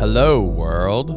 Hello, world.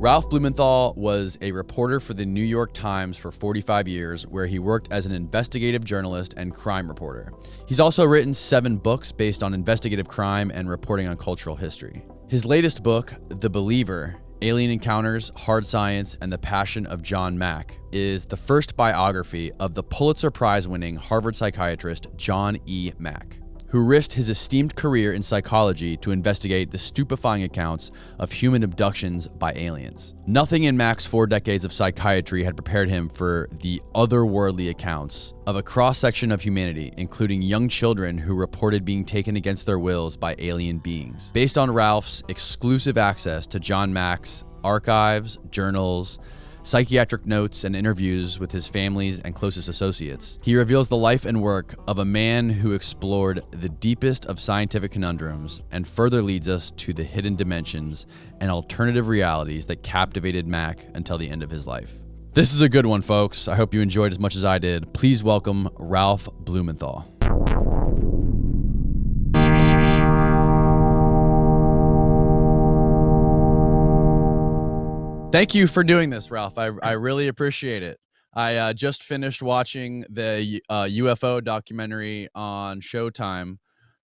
Ralph Blumenthal was a reporter for the New York Times for 45 years, where he worked as an investigative journalist and crime reporter. He's also written 7 books based on investigative crime and reporting on cultural history. His latest book, The Believer: Alien Encounters, Hard Science, and the Passion of John Mack, is the first biography of the Pulitzer Prize-winning Harvard psychiatrist John E. Mack, who risked his esteemed career in psychology to investigate the stupefying accounts of human abductions by aliens. Nothing in Mack's 4 decades of psychiatry had prepared him for the otherworldly accounts of a cross-section of humanity, including young children who reported being taken against their wills by alien beings. Based on Ralph's exclusive access to John Mack's archives, journals, psychiatric notes, and interviews with his families and closest associates, he reveals the life and work of a man who explored the deepest of scientific conundrums and further leads us to the hidden dimensions and alternative realities that captivated Mack until the end of his life. This is a good one, folks. I hope you enjoyed as much as I did. Please welcome Ralph Blumenthal. Thank you for doing this, Ralph. I really appreciate it. I just finished watching the UFO documentary on Showtime,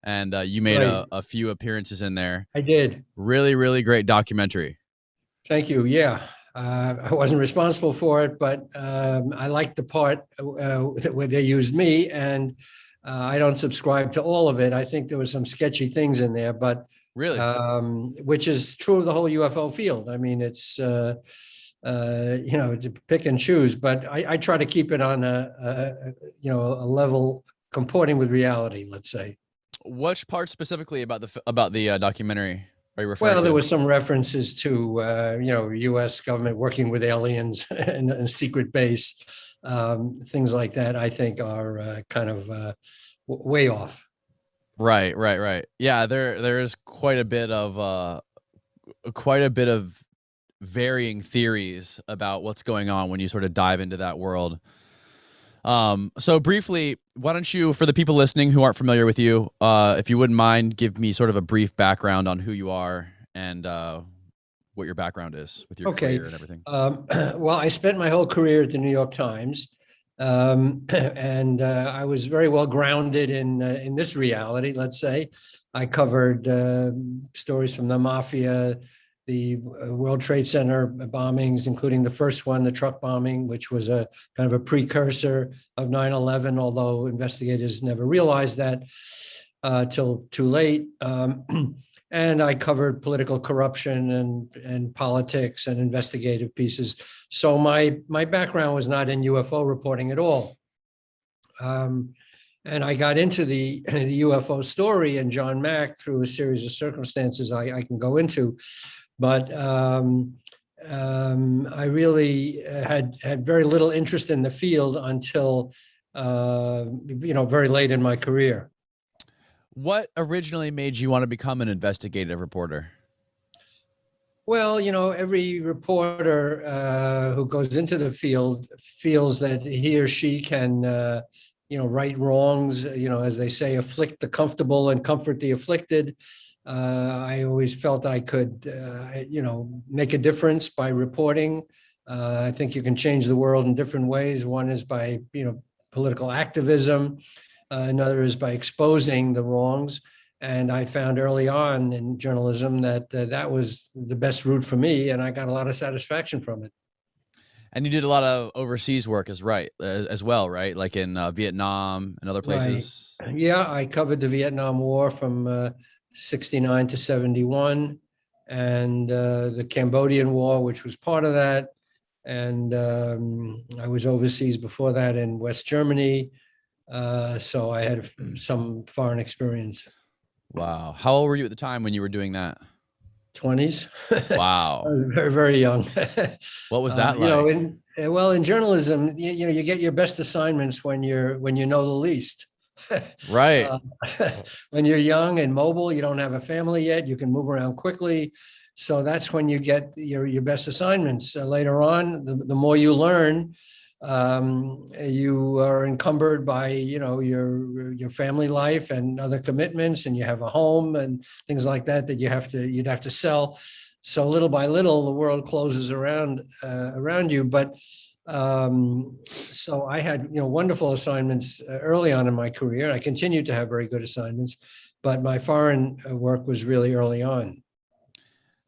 and you made a few appearances in there. I did. Really, really great documentary. Thank you. Yeah. I wasn't responsible for it, but I liked the part where they used me, and I don't subscribe to all of it. I think there was some sketchy things in there, but Really? Which is true of the whole UFO field. I mean, it's, to pick and choose, but I try to keep it on a level comporting with reality, let's say. Which part specifically about the documentary are you referring to? Well, there were some references to, U.S. government working with aliens in a secret base. Things like that, I think, are kind of way off. Right. Yeah, there is quite a bit of varying theories about what's going on when you sort of dive into that world. So briefly, why don't you, for the people listening who aren't familiar with you, if you wouldn't mind, give me sort of a brief background on who you are and what your background is with your career and everything. Well, I spent my whole career at the New York Times. And I was very well grounded in this reality, let's say. I covered stories from the mafia, the World Trade Center bombings, including the first one, the truck bombing, which was a kind of a precursor of 9/11, although investigators never realized that till too late. And I covered political corruption and politics and investigative pieces. So my background was not in UFO reporting at all. And I got into the UFO story and John Mack through a series of circumstances I can go into. But I really had very little interest in the field until, very late in my career. What originally made you want to become an investigative reporter? Well, every reporter who goes into the field feels that he or she can, right wrongs, as they say, afflict the comfortable and comfort the afflicted. I always felt I could, make a difference by reporting. I think you can change the world in different ways. One is by, political activism. Another is by exposing the wrongs. And I found early on in journalism that that was the best route for me, and I got a lot of satisfaction from it. And you did a lot of overseas work as well, right? Like in Vietnam and other places? Right. Yeah, I covered the Vietnam War from 69 to 71, and the Cambodian War, which was part of that. And I was overseas before that in West Germany. So I had some foreign experience. Wow. How old were you at the time when you were doing that? 20s. Wow. I was very, very young. What was that like? In journalism, you get your best assignments when you know the least. Right. When you're young and mobile, you don't have a family yet, you can move around quickly. So that's when you get your best assignments. Later on, the more you learn, you are encumbered by your family life and other commitments, and you have a home and things like that you'd have to sell. So little by little, the world closes around you. But so I had, wonderful assignments early on in my career. I continued to have very good assignments, but my foreign work was really early on.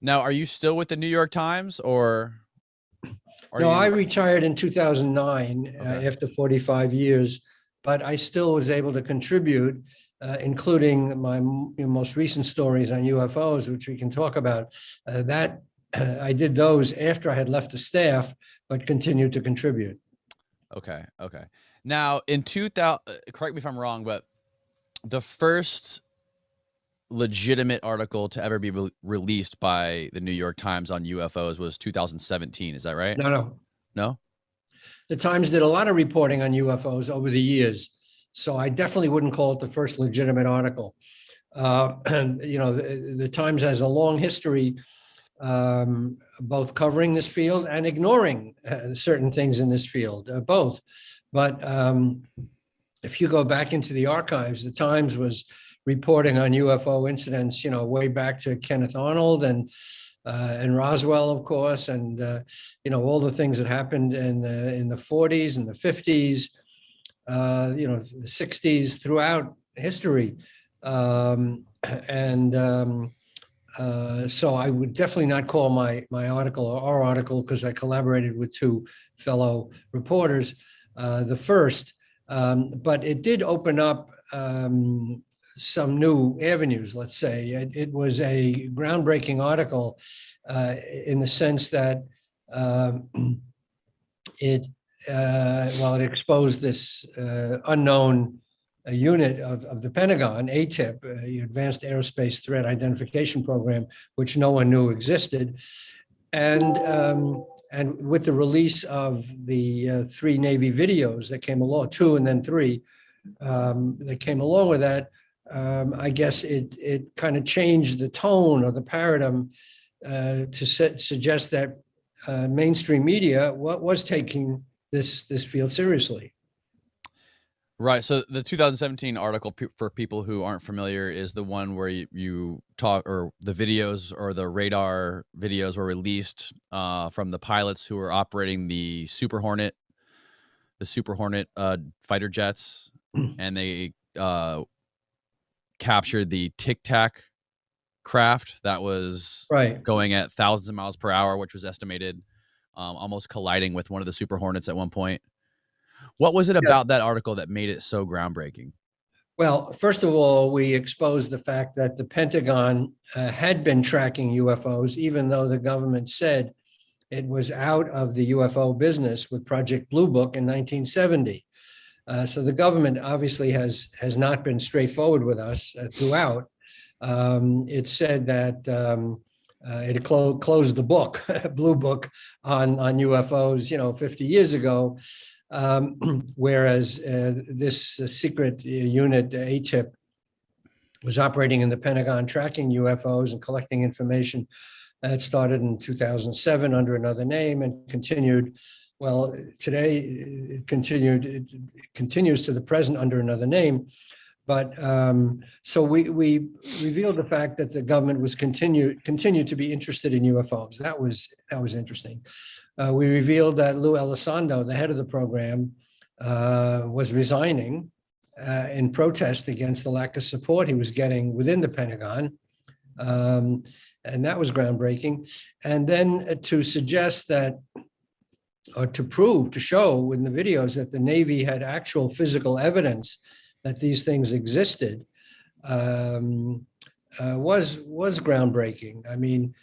Now, are you still with the New York Times, or No, I retired in 2009 Okay. after 45 years, but I still was able to contribute, including my most recent stories on UFOs, which we can talk about. That I did those after I had left the staff, but continued to contribute. Okay. Okay. Now, in 2000, correct me if I'm wrong, but the first legitimate article to ever be released by the New York Times on UFOs was 2017. Is that right? No. No? The Times did a lot of reporting on UFOs over the years, so I definitely wouldn't call it the first legitimate article. The Times has a long history, both covering this field and ignoring certain things in this field, both. But if you go back into the archives, the Times was reporting on UFO incidents, way back to Kenneth Arnold and Roswell, of course, and all the things that happened in the 40s and the 50s, the 60s, throughout history. So I would definitely not call my article or our article, because I collaborated with two fellow reporters, the first, but it did open up some new avenues, let's say. It was a groundbreaking article in the sense that it exposed this unknown unit of the Pentagon, ATIP, Advanced Aerospace Threat Identification Program, which no one knew existed. And with the release of the 3 Navy videos that came along, 2 and then 3, that came along with that, I guess it kind of changed the tone or the paradigm to suggest that mainstream media was taking this field seriously. Right. So the 2017 article, for people who aren't familiar, is the one where you talk, or the videos or the radar videos were released from the pilots who were operating the Super Hornet fighter jets, and they captured the Tic Tac craft that was going at thousands of miles per hour, which was estimated, almost colliding with one of the Super Hornets at one point. What was it about that article that made it so groundbreaking? Well, first of all, we exposed the fact that the Pentagon had been tracking UFOs, even though the government said it was out of the UFO business with Project Blue Book in 1970. So the government obviously has not been straightforward with us throughout. It said that it closed the book, Blue Book, on UFOs, 50 years ago. Whereas this secret unit, ATIP, was operating in the Pentagon, tracking UFOs and collecting information. It started in 2007 under another name and continued. Well, today it continues to the present under another name. But so we revealed the fact that the government was continued to be interested in UFOs. That was interesting. We revealed that Lou Elizondo, the head of the program, was resigning in protest against the lack of support he was getting within the Pentagon. And that was groundbreaking. And then to suggest that, or to show in the videos that the Navy had actual physical evidence that these things existed, was groundbreaking. I mean,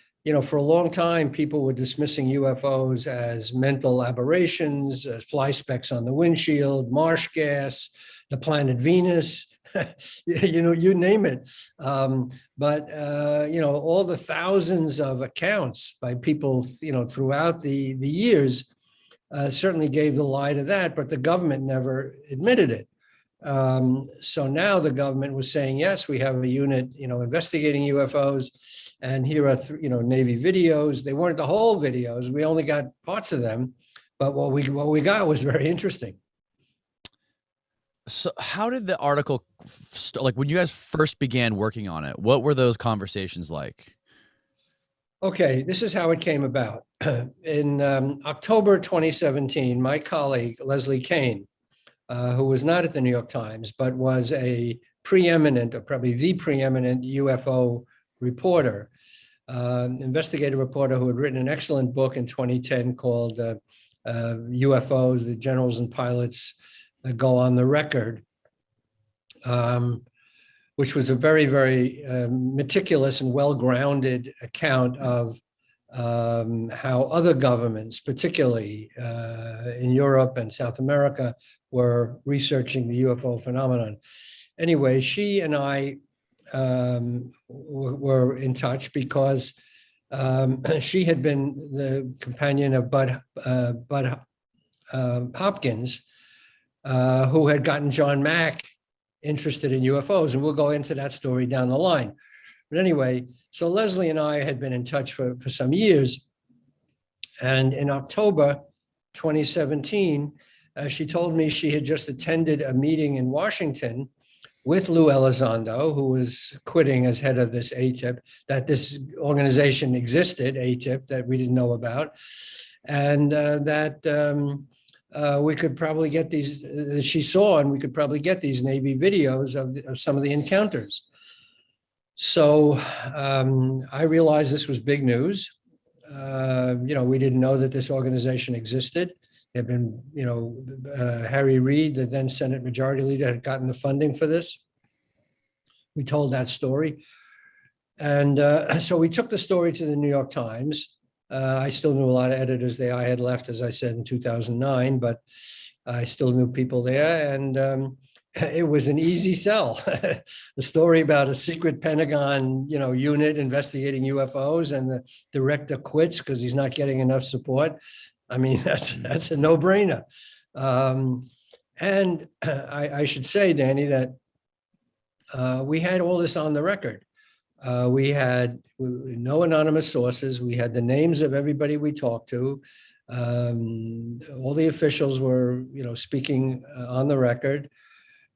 for a long time, people were dismissing UFOs as mental aberrations, fly specks on the windshield, marsh gas, the planet Venus, you name it. But all the thousands of accounts by people, throughout the years, certainly gave the lie to that, but the government never admitted it. So now the government was saying, yes, we have a unit, investigating UFOs, and here are, Navy videos. They weren't the whole videos. We only got parts of them, but what we got was very interesting. So how did the article, like when you guys first began working on it, what were those conversations like? Okay, this is how it came about. In October 2017, my colleague, Leslie Kane, who was not at the New York Times, but was a preeminent, or probably the preeminent UFO reporter, investigative reporter who had written an excellent book in 2010 called UFOs, the Generals and Pilots That Go on the Record, which was a very, very meticulous and well-grounded account of how other governments, particularly in Europe and South America, were researching the UFO phenomenon. Anyway, she and I were in touch because she had been the companion of Bud Hopkins, who had gotten John Mack interested in UFOs, and we'll go into that story down the line. But anyway, so Leslie and I had been in touch for some years, and in October 2017, she told me she had just attended a meeting in Washington with Lou Elizondo, who was quitting as head of this ATIP, that this organization existed, ATIP, that we didn't know about, and that we could probably get these, she saw, and we could probably get these Navy videos of some of the encounters. So I realized this was big news. We didn't know that this organization existed. There had been, Harry Reid, the then Senate Majority Leader, had gotten the funding for this. We told that story. And so we took the story to the New York Times. I still knew a lot of editors there. I had left, as I said, in 2009, but I still knew people there. And it was an easy sell. The story about a secret Pentagon, unit investigating UFOs, and the director quits because he's not getting enough support. I mean, that's a no-brainer. And I should say, Danny, that we had all this on the record. We had no anonymous sources. We had the names of everybody we talked to. All the officials were, speaking on the record.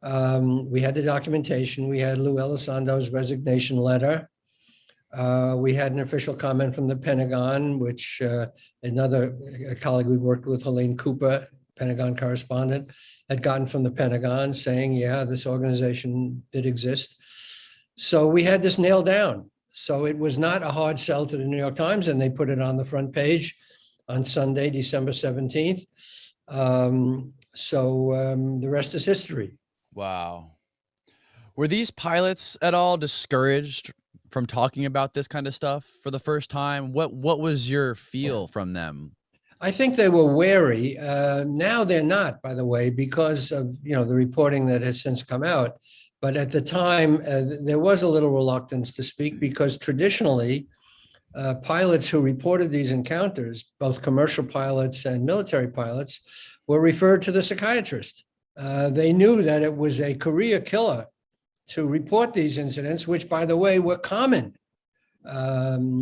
We had the documentation. We had Lou Elizondo's resignation letter. We had an official comment from the Pentagon, which a colleague we worked with, Helene Cooper, Pentagon correspondent, had gotten from the Pentagon saying, yeah, this organization did exist. So we had this nailed down. So it was not a hard sell to the New York Times, and they put it on the front page on Sunday, December 17th. The rest is history. Wow. Were these pilots at all discouraged from talking about this kind of stuff for the first time? What was your feel from them? I think they were wary. Now they're not, by the way, because of the reporting that has since come out. But at the time, there was a little reluctance to speak because traditionally, pilots who reported these encounters, both commercial pilots and military pilots, were referred to the psychiatrist. They knew that it was a career killer to report these incidents, which, by the way, were common. But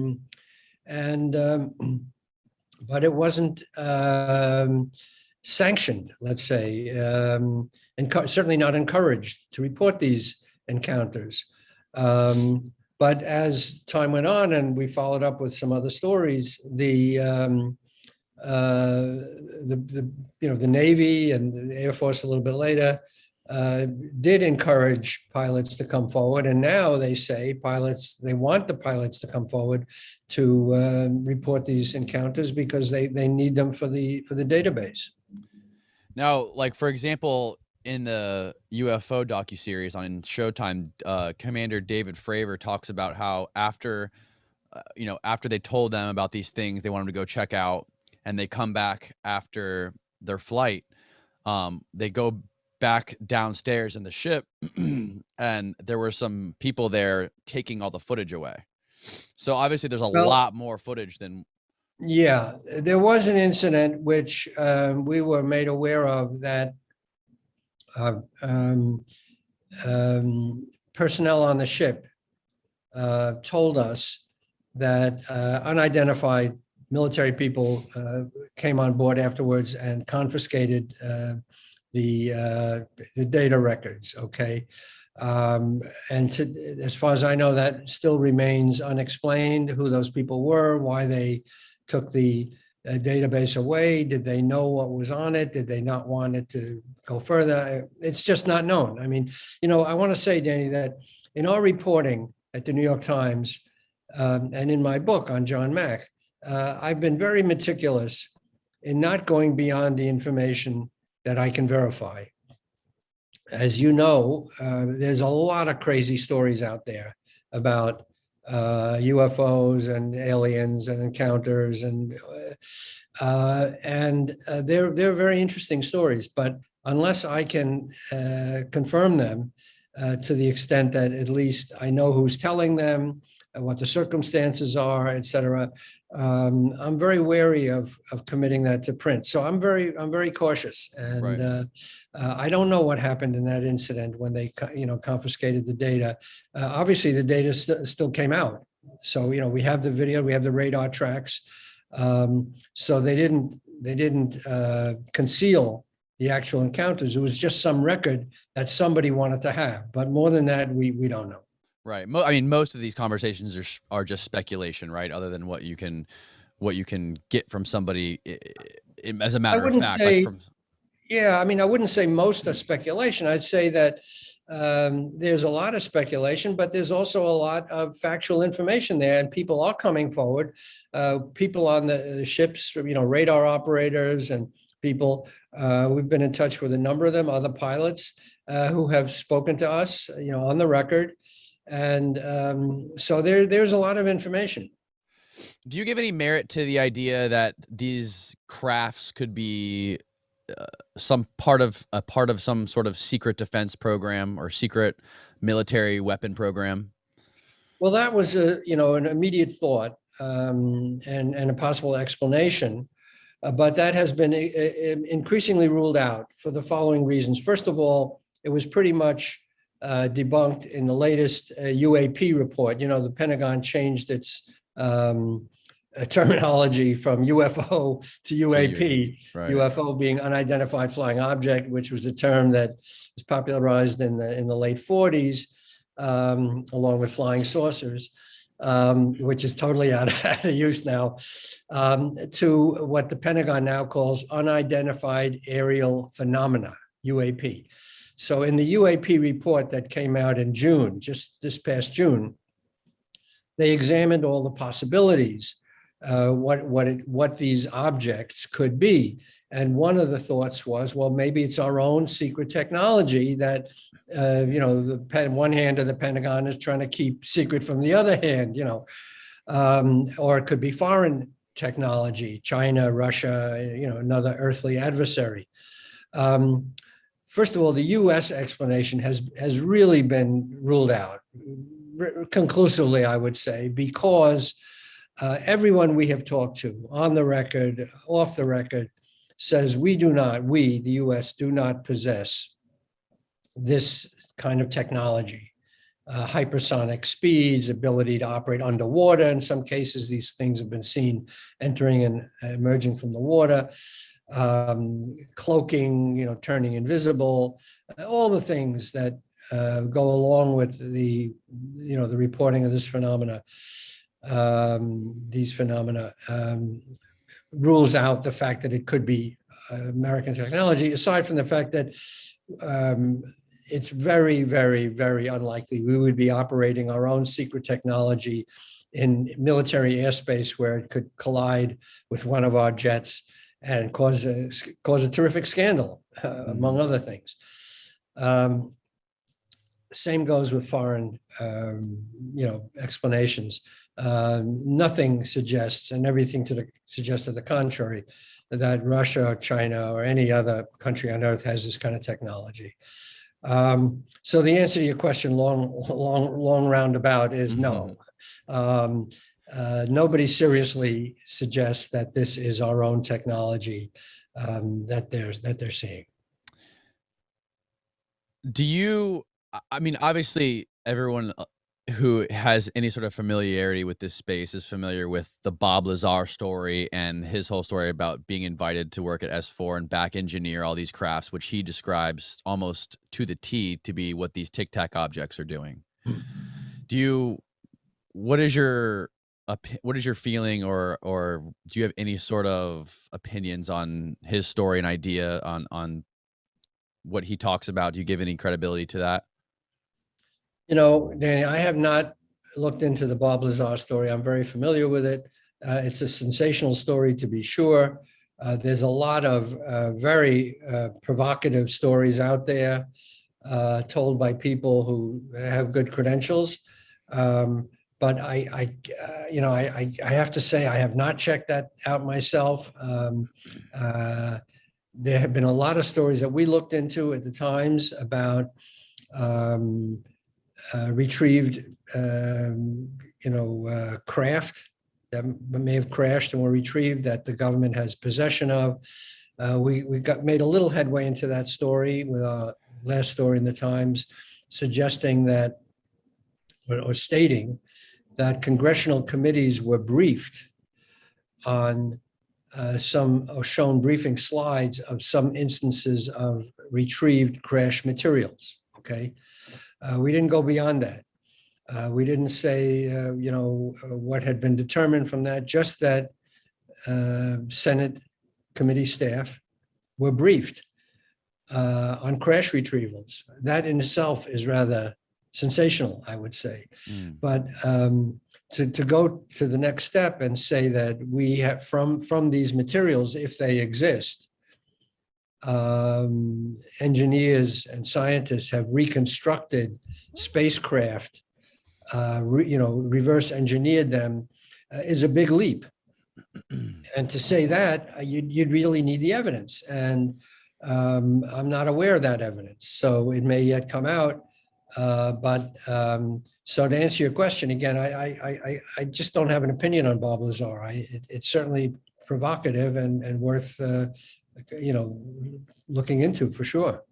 it wasn't sanctioned, let's say, and certainly not encouraged to report these encounters. But as time went on and we followed up with some other stories, the Navy and the Air Force a little bit later did encourage pilots to come forward. And now they say they want the pilots to come forward to report these encounters because they need them for the database. Now, like, for example, in the UFO docuseries on Showtime, Commander David Fravor talks about how after they told them about these things they want them to go check out, and they come back after their flight, they go back downstairs in the ship and there were some people there taking all the footage away. So obviously there's a lot more footage than. Yeah, there was an incident which we were made aware of that personnel on the ship told us that unidentified military people came on board afterwards and confiscated the data records. Okay, And as far as I know, that still remains unexplained, who those people were, why they took the database away. Did they know what was on it? Did they not want it to go further? It's just not known. I mean, I want to say, Danny, that in our reporting at the New York Times and in my book on John Mack, I've been very meticulous in not going beyond the information that I can verify. As you know, there's a lot of crazy stories out there about UFOs and aliens and encounters, and they're very interesting stories. But unless I can confirm them to the extent that at least I know who's telling them, what the circumstances are, et cetera, I'm very wary of committing that to print. So I'm very cautious, and Right. I don't know what happened in that incident when they confiscated the data. Obviously, the data still came out. So we have the video, we have the radar tracks. So they didn't conceal the actual encounters. It was just some record that somebody wanted to have. But more than that, we don't know. Right. I mean, most of these conversations are just speculation, right? Other than what you can get from somebody as a matter of fact. Say, like from... Yeah, I mean, I wouldn't say most are speculation. I'd say that there's a lot of speculation, but there's also a lot of factual information there, and people are coming forward. People on the ships, radar operators and people. We've been in touch with a number of them, other pilots who have spoken to us, on the record. And so there's a lot of information. Do you give any merit to the idea that these crafts could be some part of some sort of secret defense program or secret military weapon program? Well, that was an immediate thought and a possible explanation, but that has been increasingly ruled out for the following reasons. First of all, it was pretty much debunked in the latest UAP report. The Pentagon changed its terminology from UFO to UAP, right. UFO being unidentified flying object, which was a term that was popularized in the late 40s, along with flying saucers, which is totally out of use now, to what the Pentagon now calls unidentified aerial phenomena, UAP. So in the UAP report that came out in June, just this past June, they examined all the possibilities, what these objects could be. And one of the thoughts was, well, maybe it's our own secret technology that, the one hand of the Pentagon is trying to keep secret from the other hand, or it could be foreign technology, China, Russia, another earthly adversary. First of all, the U.S. explanation has really been ruled out conclusively, I would say, because everyone we have talked to on the record, off the record, says we, the U.S., do not possess this kind of technology, hypersonic speeds, ability to operate underwater. In some cases, these things have been seen entering and emerging from the water. Cloaking, turning invisible, all the things that go along with the reporting of this phenomena. These phenomena rules out the fact that it could be American technology, aside from the fact that it's very, very, very unlikely we would be operating our own secret technology in military airspace where it could collide with one of our jets and cause a terrific scandal, among other things. Same goes with foreign, explanations. Nothing suggests, and everything suggests to the contrary, that Russia or China or any other country on earth has this kind of technology. So the answer to your question, long roundabout, is no. Nobody seriously suggests that this is our own technology that they're seeing. Do you? I mean, obviously, everyone who has any sort of familiarity with this space is familiar with the Bob Lazar story and his whole story about being invited to work at S4 and back engineer all these crafts, which he describes almost to the T to be what these Tic Tac objects are doing. Do you, what is your, what is your feeling, or do you have any sort of opinions on his story and idea on what he talks about? Do you give any credibility to that? Danny, I have not looked into the Bob Lazar story. I'm very familiar with it. It's a sensational story, to be sure. There's a lot of very provocative stories out there told by people who have good credentials. But I have to say I have not checked that out myself. There have been a lot of stories that we looked into at the Times about retrieved, craft that may have crashed and were retrieved that the government has possession of. We made a little headway into that story with our last story in the Times, suggesting that, or stating that congressional committees were briefed on or shown briefing slides of some instances of retrieved crash materials. Okay. We didn't go beyond that. We didn't say, what had been determined from that, just that Senate committee staff were briefed on crash retrievals. That in itself is rather sensational, I would say. But to go to the next step and say that we have from these materials, if they exist, engineers and scientists have reconstructed spacecraft, reverse engineered them, is a big leap. And to say that, you'd really need the evidence. And I'm not aware of that evidence. So it may yet come out. So to answer your question, again, I just don't have an opinion on Bob Lazar. It's certainly provocative and worth looking into for sure.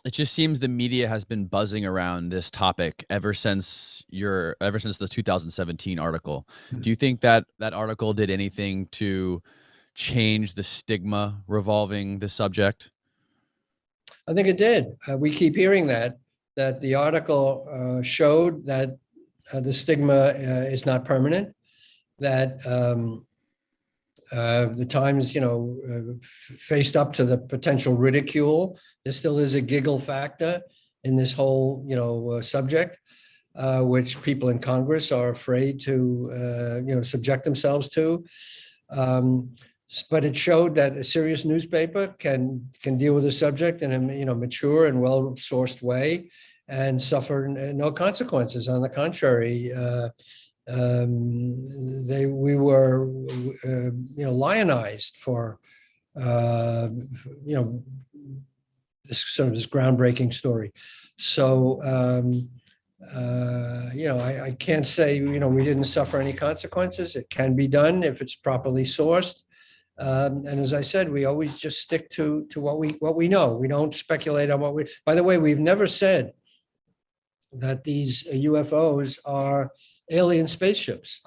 It just seems the media has been buzzing around this topic ever since the 2017 article. Do you think that article did anything to change the stigma revolving the subject? I think it did. We keep hearing that the article showed that the stigma is not permanent, that the Times, faced up to the potential ridicule. There still is a giggle factor in this whole, subject, which people in Congress are afraid to, subject themselves to. But it showed that a serious newspaper can deal with the subject in a mature and well-sourced way and suffer no consequences. On the contrary, we were lionized for this groundbreaking story. So I can't say we didn't suffer any consequences. It can be done if it's properly sourced. And as I said, we always just stick to what we know. We don't speculate on what we. By the way, we've never said that these UFOs are alien spaceships.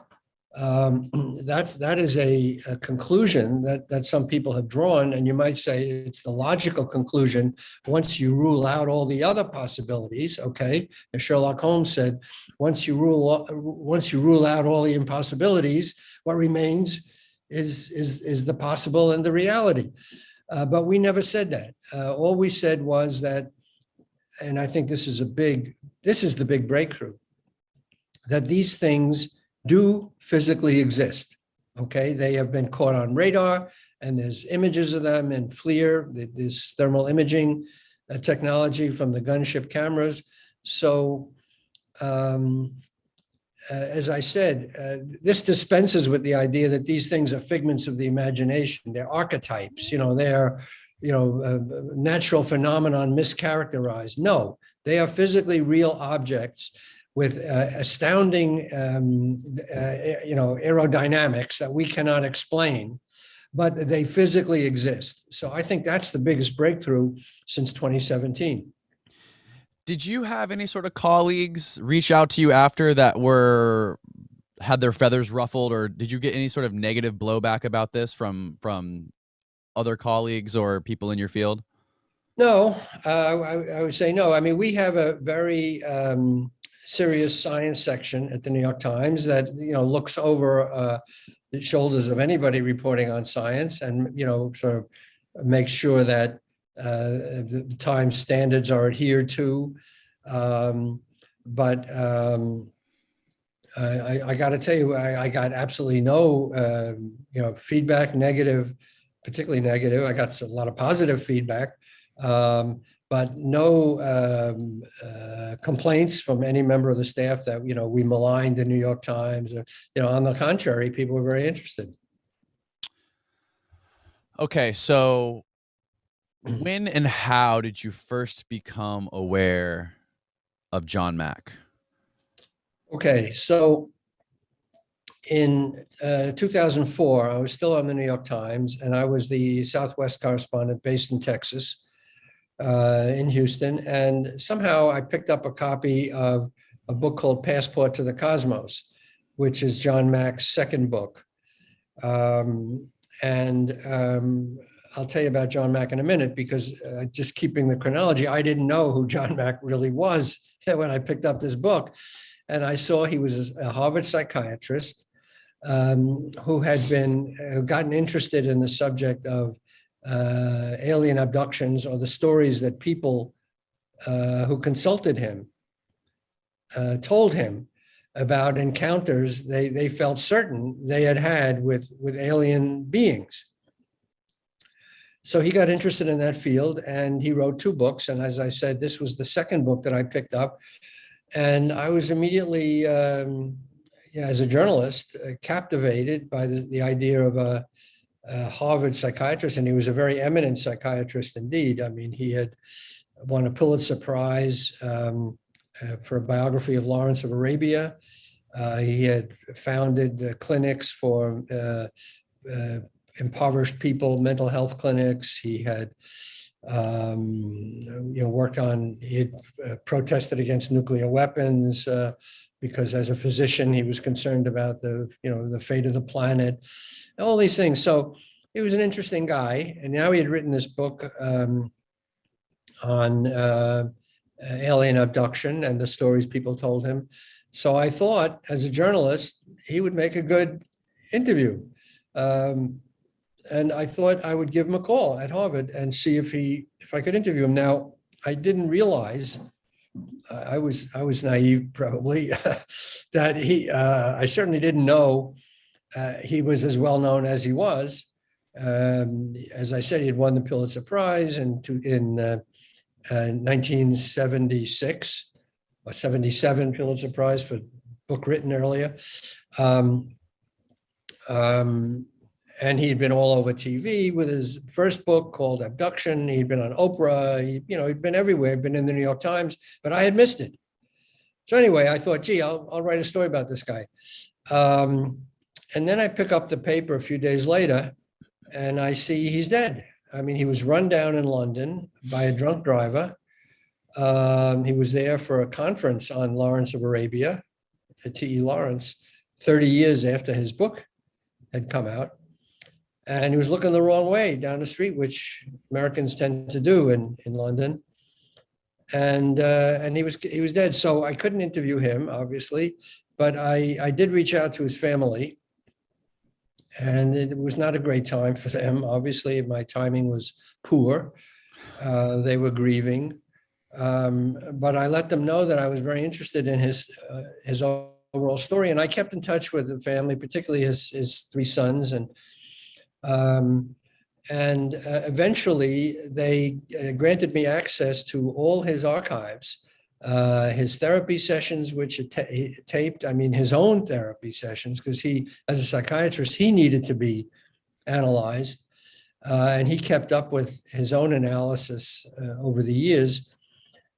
That is a conclusion that some people have drawn, and you might say it's the logical conclusion once you rule out all the other possibilities. Okay, as Sherlock Holmes said, once you rule out all the impossibilities, what remains is the possible and the reality. But we never said that. All we said was that, and I think this is the big breakthrough, that these things do physically exist. Okay, they have been caught on radar, and there's images of them in FLIR, this thermal imaging technology from the gunship cameras. So, as I said, this dispenses with the idea that these things are figments of the imagination. They're archetypes. They're natural phenomenon mischaracterized. No, they are physically real objects with astounding, aerodynamics that we cannot explain, but they physically exist. So I think that's the biggest breakthrough since 2017. Did you have any sort of colleagues reach out to you after that had their feathers ruffled, or did you get any sort of negative blowback about this from other colleagues or people in your field? No, I would say no. I mean, we have a very serious science section at the New York Times that, looks over the shoulders of anybody reporting on science, and, sort of make sure that the Times standards are adhered to. But I got to tell you, I got absolutely no, feedback, negative, particularly negative. I got a lot of positive feedback, but no complaints from any member of the staff that, we maligned the New York Times. Or, on the contrary, people were very interested. Okay, so when and how did you first become aware of John Mack? Okay, so in 2004, I was still on the New York Times, and I was the Southwest correspondent based in Texas, in Houston. And somehow I picked up a copy of a book called Passport to the Cosmos, which is John Mack's second book. I'll tell you about John Mack in a minute, because just keeping the chronology, I didn't know who John Mack really was when I picked up this book. And I saw he was a Harvard psychiatrist who had gotten interested in the subject of alien abductions, or the stories that people who consulted him told him about encounters they felt certain they had with alien beings. So he got interested in that field, and he wrote two books. And as I said, this was the second book that I picked up. And I was immediately, as a journalist, captivated by the idea of a Harvard psychiatrist. And he was a very eminent psychiatrist indeed. I mean, he had won a Pulitzer Prize for a biography of Lawrence of Arabia. He had founded clinics for impoverished people, mental health clinics. He had worked on, he had protested against nuclear weapons because as a physician, he was concerned about the fate of the planet, all these things. So he was an interesting guy. And now he had written this book on alien abduction and the stories people told him. So I thought, as a journalist, he would make a good interview. And I thought I would give him a call at Harvard and see if I could interview him. Now, I didn't realize, I was naive probably, that I certainly didn't know he was as well known as he was. As I said, he had won the Pulitzer Prize in 1976 or 77 Pulitzer Prize for book written earlier. And he'd been all over TV with his first book called Abduction. He'd been on Oprah. He'd been everywhere. He'd been in the New York Times, but I had missed it. So anyway, I thought, gee, I'll write a story about this guy. And then I pick up the paper a few days later, and I see he's dead. I mean, he was run down in London by a drunk driver. He was there for a conference on Lawrence of Arabia, T.E. Lawrence, 30 years after his book had come out. And he was looking the wrong way down the street, which Americans tend to do in London. And he was dead. So I couldn't interview him, obviously, but I did reach out to his family. And it was not a great time for them. Obviously, my timing was poor. They were grieving. But I let them know that I was very interested in his overall story. And I kept in touch with the family, particularly his three sons. And eventually they granted me access to all his archives, his therapy sessions, which he taped, his own therapy sessions, because he, as a psychiatrist, he needed to be analyzed. And he kept up with his own analysis over the years,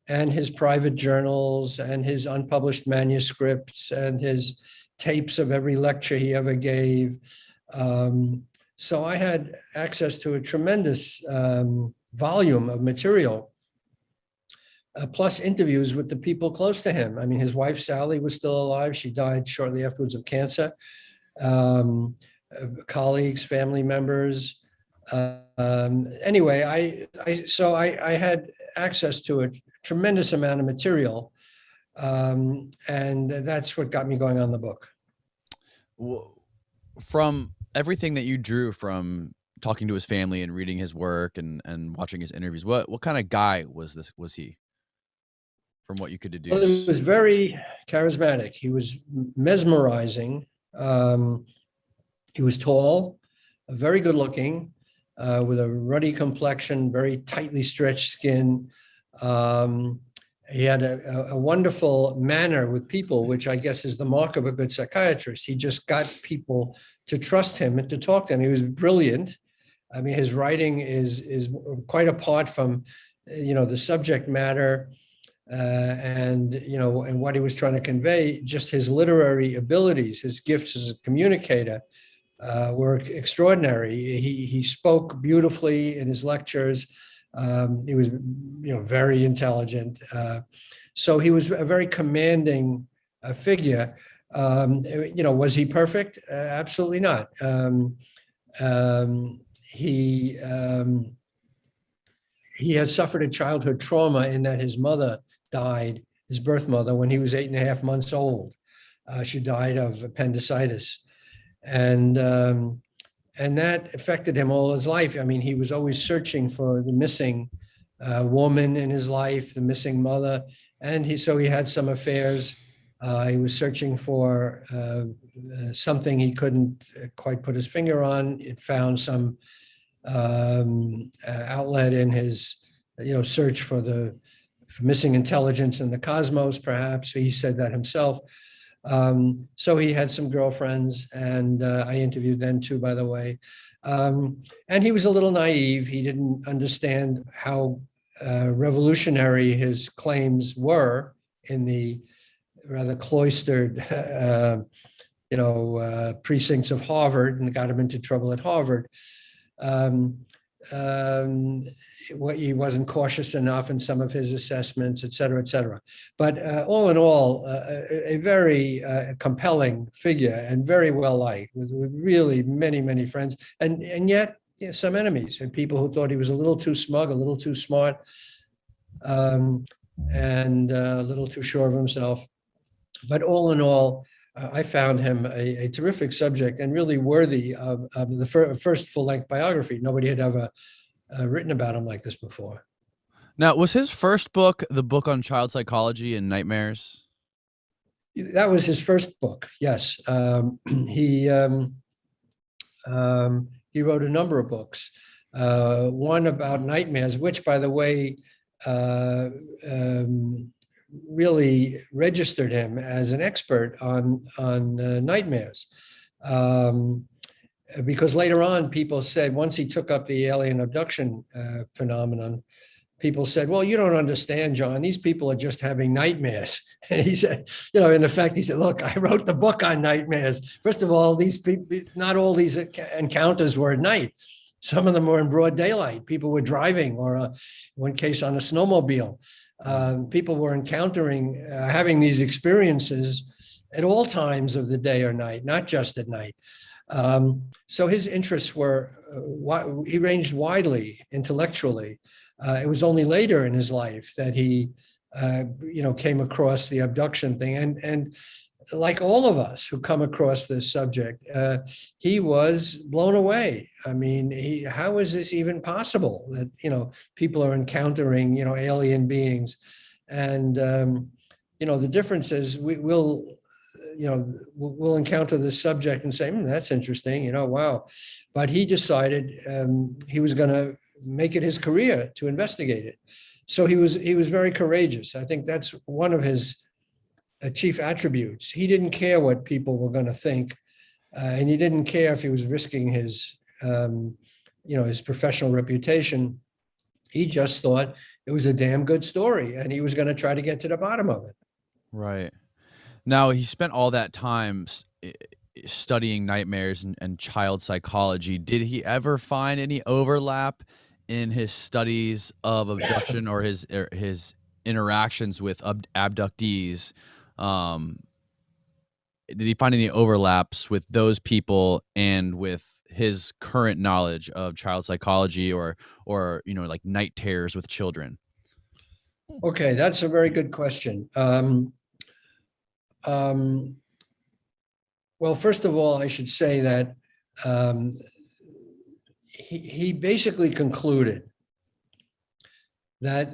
and his private journals and his unpublished manuscripts and his tapes of every lecture he ever gave. So I had access to a tremendous volume of material. plus interviews with the people close to him. I mean, his wife, Sally, was still alive. She died shortly afterwards of cancer. Um, Colleagues, family members. Anyway, I had access to a tremendous amount of material. And that's what got me going on the book. From everything that you drew from talking to his family and reading his work and watching his interviews, what kind of guy was he, from what you could deduce? Well, he was very charismatic. He was mesmerizing. He was tall, very good looking, with a ruddy complexion, very tightly stretched skin. He had a wonderful manner with people, which I guess is the mark of a good psychiatrist. He just got people to trust him and to talk to him. He was brilliant. I mean, his writing is quite apart from, the subject matter and what he was trying to convey. Just his literary abilities, his gifts as a communicator were extraordinary. He spoke beautifully in his lectures. He was, very intelligent. So he was a very commanding figure. Was he perfect? Absolutely not. He had suffered a childhood trauma in that his mother died, his birth mother, when he was 8.5 months old. She died of appendicitis. And that affected him all his life. I mean, he was always searching for the missing woman in his life, the missing mother. And so he had some affairs. He was searching for something he couldn't quite put his finger on. It found some outlet in his, search for missing intelligence in the cosmos, perhaps. He said that himself. So he had some girlfriends, and I interviewed them too, by the way. And he was a little naive. He didn't understand how revolutionary his claims were in the rather cloistered, precincts of Harvard, and got him into trouble at Harvard. He wasn't cautious enough in some of his assessments, et cetera, et cetera. But all in all, a very compelling figure and very well liked, with really many, many friends, and yet some enemies, and people who thought he was a little too smug, a little too smart, and a little too sure of himself. But all in all, I found him a terrific subject and really worthy of the first full-length biography. Nobody had ever written about him like this before. Now, was his first book the book on child psychology and nightmares? That was his first book, yes. He wrote a number of books. One about nightmares, which, by the way, really registered him as an expert on nightmares. Because later on, people said, once he took up the alien abduction phenomenon, people said, well, you don't understand, John. These people are just having nightmares. And he said, in effect, he said, look, I wrote the book on nightmares. First of all, these people, not all these encounters were at night. Some of them were in broad daylight. People were driving, or one case on a snowmobile. People were encountering, having these experiences at all times of the day or night, not just at night. So his interests he ranged widely intellectually. It was only later in his life that he, came across the abduction thing. And like all of us who come across this subject, he was blown away. I mean, how is this even possible that, people are encountering, alien beings? And, the difference is we'll encounter this subject and say, that's interesting, wow. But he decided he was going to make it his career to investigate it. So he was very courageous. I think that's one of his chief attributes. He didn't care what people were going to think, and he didn't care if he was risking his, his professional reputation. He just thought it was a damn good story, and he was going to try to get to the bottom of it. Right. Now, he spent all that time studying nightmares and child psychology. Did he ever find any overlap in his studies of abduction or his interactions with abductees, did he find any overlaps with those people and with his current knowledge of child psychology, or like night terrors with children? Okay, that's a very good question. Well, first of all, I should say that he basically concluded that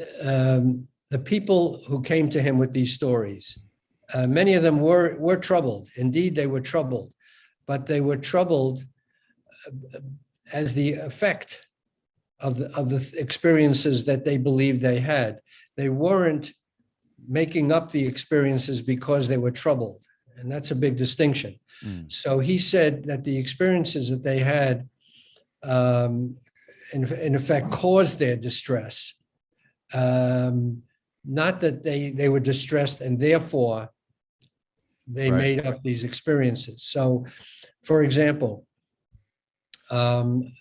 the people who came to him with these stories, many of them were troubled. Indeed, they were troubled, but they were troubled as the effect of the experiences that they believed they had. They weren't making up the experiences because they were troubled, and that's a big distinction. So he said that the experiences that they had, in effect, caused their distress. Not that they were distressed and therefore they made up these experiences. So, for example, some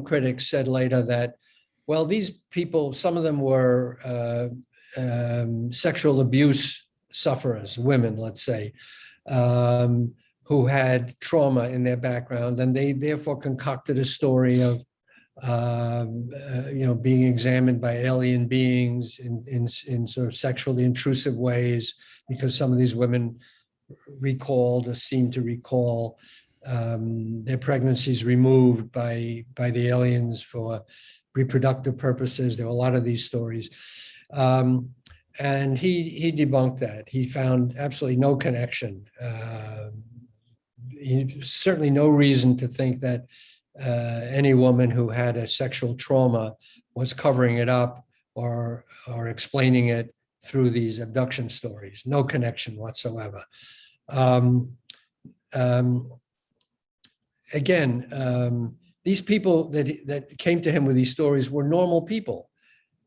critics said later that, well, these people, some of them were sexual abuse sufferers, women, let's say, who had trauma in their background, and they therefore concocted a story of being examined by alien beings in sort of sexually intrusive ways, because some of these women recalled or seemed to recall their pregnancies removed by the aliens for reproductive purposes. There were a lot of these stories. And he debunked that. He found absolutely no connection. Certainly no reason to think that any woman who had a sexual trauma was covering it up or explaining it through these abduction stories. No connection whatsoever. These people that came to him with these stories were normal people.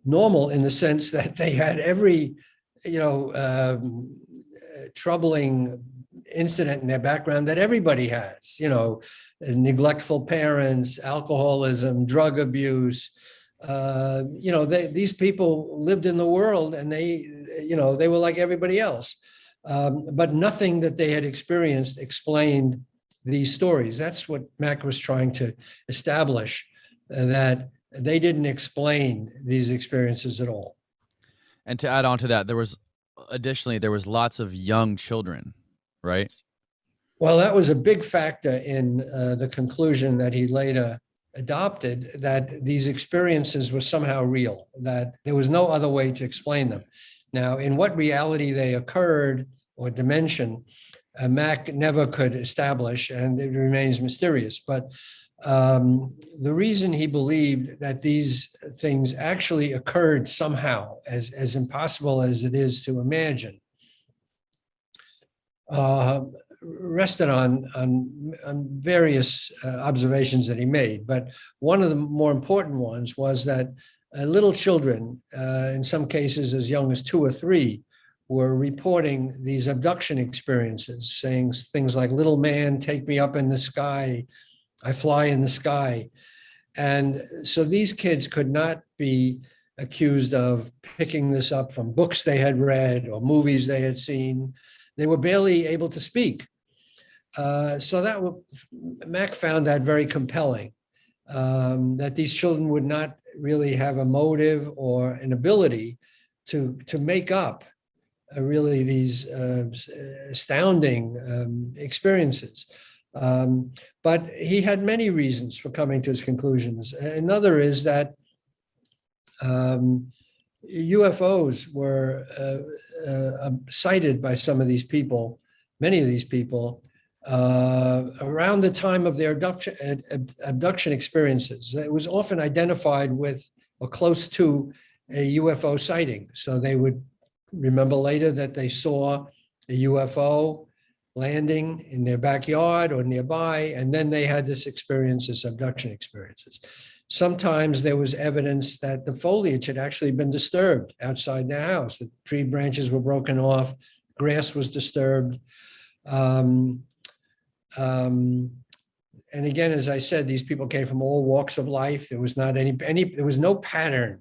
Normal in the sense that they had every, troubling incident in their background that everybody has, neglectful parents, alcoholism, drug abuse. These people lived in the world, and they were like everybody else. But nothing that they had experienced explained these stories. That's what Mack was trying to establish, that they didn't explain these experiences at all. And to add on to that, there was lots of young children, right? Well, that was a big factor in the conclusion that he later adopted, that these experiences were somehow real, that there was no other way to explain them. Now, in what reality they occurred or dimension, Mack never could establish, and it remains mysterious. But the reason he believed that these things actually occurred somehow, as impossible as it is to imagine, rested on various observations that he made. But one of the more important ones was that little children, in some cases as young as 2 or 3, were reporting these abduction experiences, saying things like, "Little man, take me up in the sky. I fly in the sky." And so these kids could not be accused of picking this up from books they had read or movies they had seen. They were barely able to speak. Mack found that very compelling, that these children would not really have a motive or an ability to make up really these astounding experiences. But he had many reasons for coming to his conclusions. Another is that UFOs were cited by some of these people, many of these people, around the time of their abduction experiences. It was often identified with or close to a UFO sighting. So they would remember later that they saw a UFO landing in their backyard or nearby, and then they had this experience, this abduction experiences. Sometimes there was evidence that the foliage had actually been disturbed outside the house. The tree branches were broken off, grass was disturbed. And again, as I said, these people came from all walks of life. There was not there was no pattern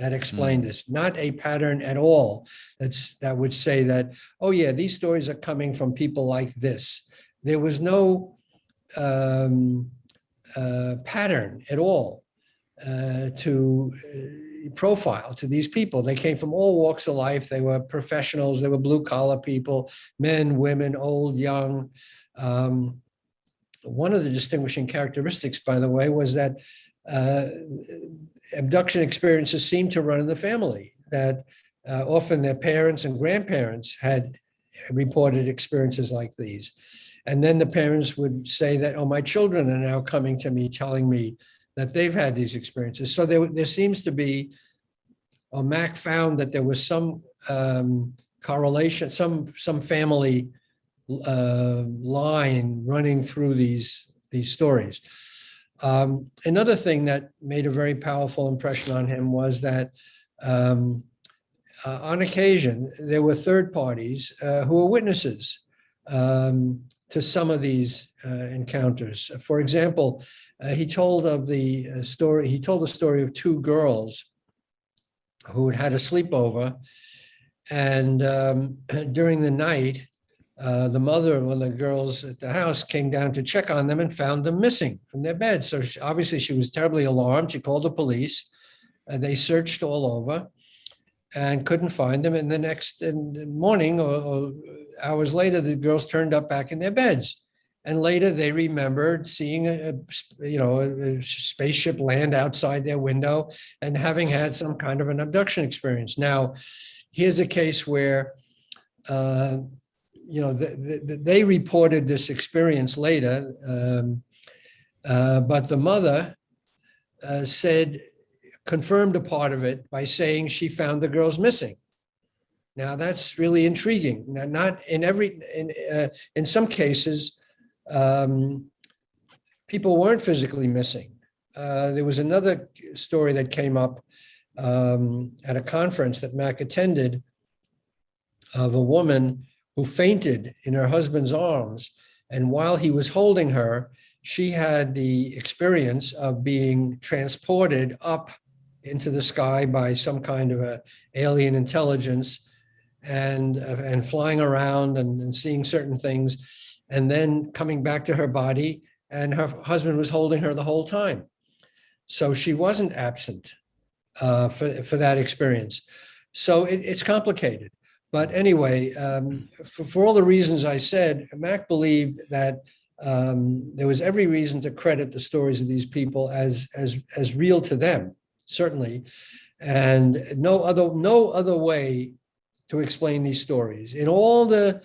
that explained this, not a pattern at all that would say that, oh yeah, these stories are coming from people like this. There was no pattern at all to profile to these people. They came from all walks of life. They were professionals. They were blue collar people, men, women, old, young. One of the distinguishing characteristics, by the way, was that abduction experiences seemed to run in the family, that often their parents and grandparents had reported experiences like these. And then the parents would say that, oh, my children are now coming to me, telling me that they've had these experiences. So there seems to be, Mack found that there was some correlation, some family line running through these stories. Another thing that made a very powerful impression on him was that on occasion, there were third parties who were witnesses to some of these encounters. For example, he told the story of two girls who had had a sleepover, and during the night, the mother of one of the girls at the house came down to check on them and found them missing from their bed. So obviously she was terribly alarmed. She called the police. They searched all over and couldn't find them. And the next morning or hours later, the girls turned up back in their beds. And later they remembered seeing a spaceship land outside their window and having had some kind of an abduction experience. Now, here's a case where they reported this experience later, but the mother confirmed a part of it by saying she found the girls missing. Now that's really intriguing. Now, not in in some cases, people weren't physically missing. There was another story that came up at a conference that Mack attended of a woman who fainted in her husband's arms. And while he was holding her, she had the experience of being transported up into the sky by some kind of a alien intelligence and flying around and seeing certain things, and then coming back to her body, and her husband was holding her the whole time. So she wasn't absent for that experience. So it's complicated. But anyway, for all the reasons I said, Mack believed that there was every reason to credit the stories of these people as real to them, certainly, and no other way to explain these stories. In all the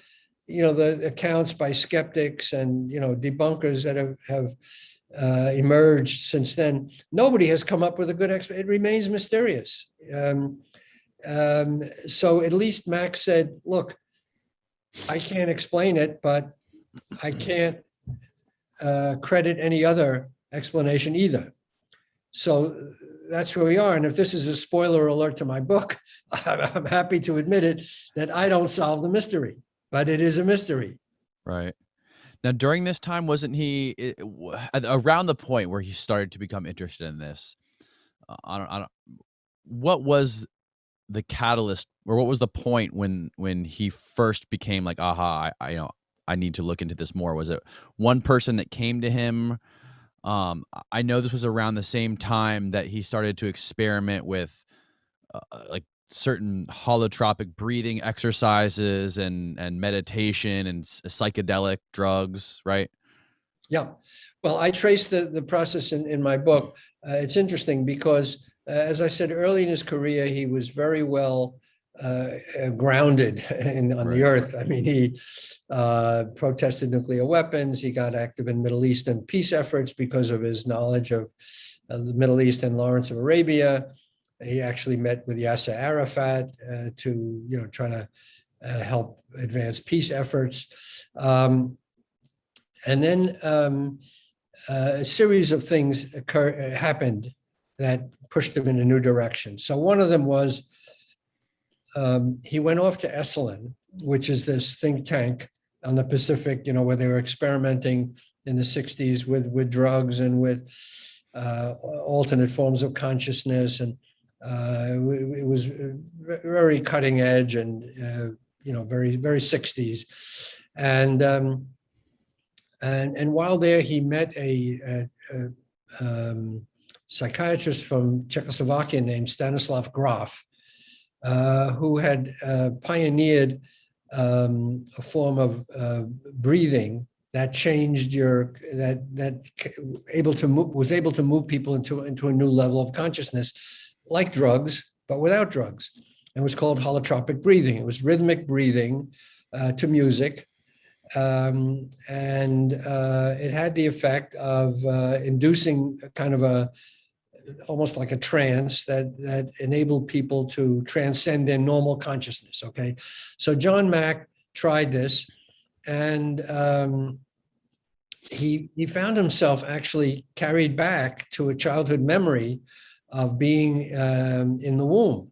accounts by skeptics and debunkers that have emerged since then, nobody has come up with a good explanation. It remains mysterious. So at least Mack said, look, I can't explain it, but I can't credit any other explanation either. So that's where we are. And if this is a spoiler alert to my book, I'm happy to admit it, that I don't solve the mystery, but it is a mystery. Right. Now, during this time, wasn't he around the point where he started to become interested in this? What was the catalyst, or what was the point when he first became like, aha, I need to look into this more? Was it one person that came to him? I know this was around the same time that he started to experiment with like certain holotropic breathing exercises and meditation and psychedelic drugs, right? Yeah. Well, I trace the process in my book. It's interesting because, as I said, early in his career, he was very well grounded on the earth. I mean, he protested nuclear weapons. He got active in Middle Eastern peace efforts because of his knowledge of the Middle East and Lawrence of Arabia. He actually met with Yasser Arafat to try to help advance peace efforts. And then a series of things happened that pushed him in a new direction. So one of them was he went off to Esalen, which is this think tank on the Pacific, where they were experimenting in the 60s with drugs and with alternate forms of consciousness. And It was very cutting edge and very, very 60s. And while there, he met a psychiatrist from Czechoslovakia named Stanislav Grof, who had pioneered a form of breathing that changed was able to move people into a new level of consciousness, like drugs, but without drugs. It was called holotropic breathing. It was rhythmic breathing to music. And it had the effect of inducing kind of almost like a trance that enabled people to transcend their normal consciousness. Okay, so John Mack tried this, and he found himself actually carried back to a childhood memory of being in the womb.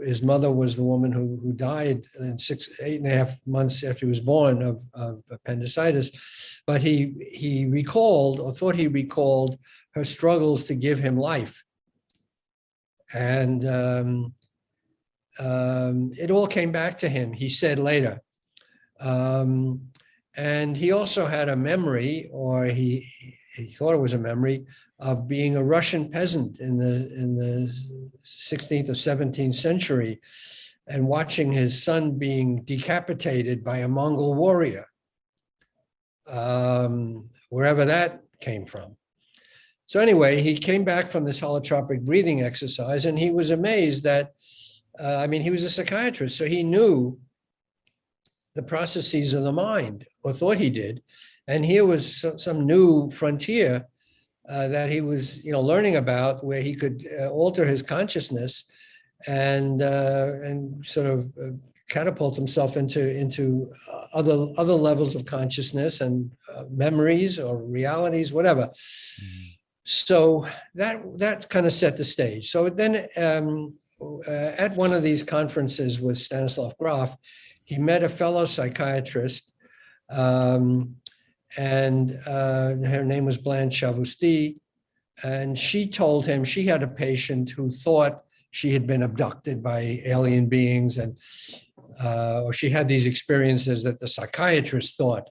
His mother was the woman who died in 8.5 months after he was born of appendicitis, but he recalled, or thought he recalled, her struggles to give him life, and it all came back to him, he said later. And he also had a memory, or he thought it was a memory, of being a Russian peasant in the 16th or 17th century, and watching his son being decapitated by a Mongol warrior, wherever that came from. So anyway, he came back from this holotropic breathing exercise, and he was amazed that, he was a psychiatrist, so he knew the processes of the mind, or thought he did. And here was some new frontier that he was, learning about, where he could alter his consciousness and sort of catapult himself into other levels of consciousness and memories or realities, whatever. Mm-hmm. So that kind of set the stage. So then at one of these conferences with Stanislav Grof, he met a fellow psychiatrist, and her name was Blanche Chavousti, and she told him she had a patient who thought she had been abducted by alien beings, and or she had these experiences that the psychiatrist thought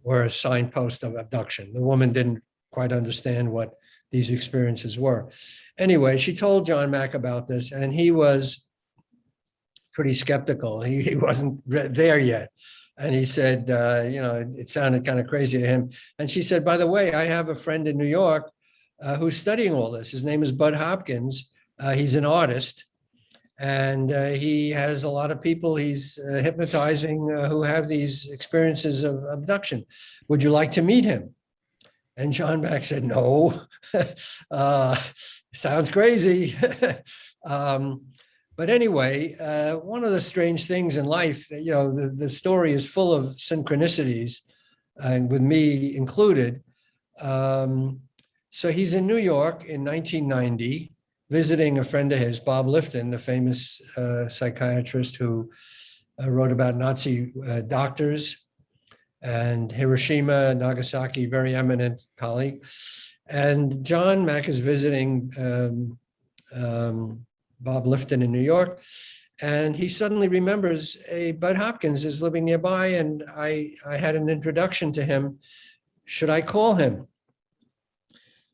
were a signpost of abduction. The woman didn't quite understand what these experiences were. Anyway, she told John Mack about this, and he was pretty skeptical. He wasn't there yet. And he said, it sounded kind of crazy to him. And she said, by the way, I have a friend in New York who's studying all this. His name is Bud Hopkins. He's an artist, and he has a lot of people he's hypnotizing who have these experiences of abduction. Would you like to meet him? And John Mack said, no, sounds crazy. But anyway, one of the strange things in life, the story is full of synchronicities, and with me included. So he's in New York in 1990, visiting a friend of his, Bob Lifton, the famous psychiatrist who wrote about Nazi doctors, and Hiroshima, Nagasaki, very eminent colleague. And John Mack is visiting Bob Lifton in New York, and he suddenly remembers Bud Hopkins is living nearby, and I had an introduction to him. Should I call him?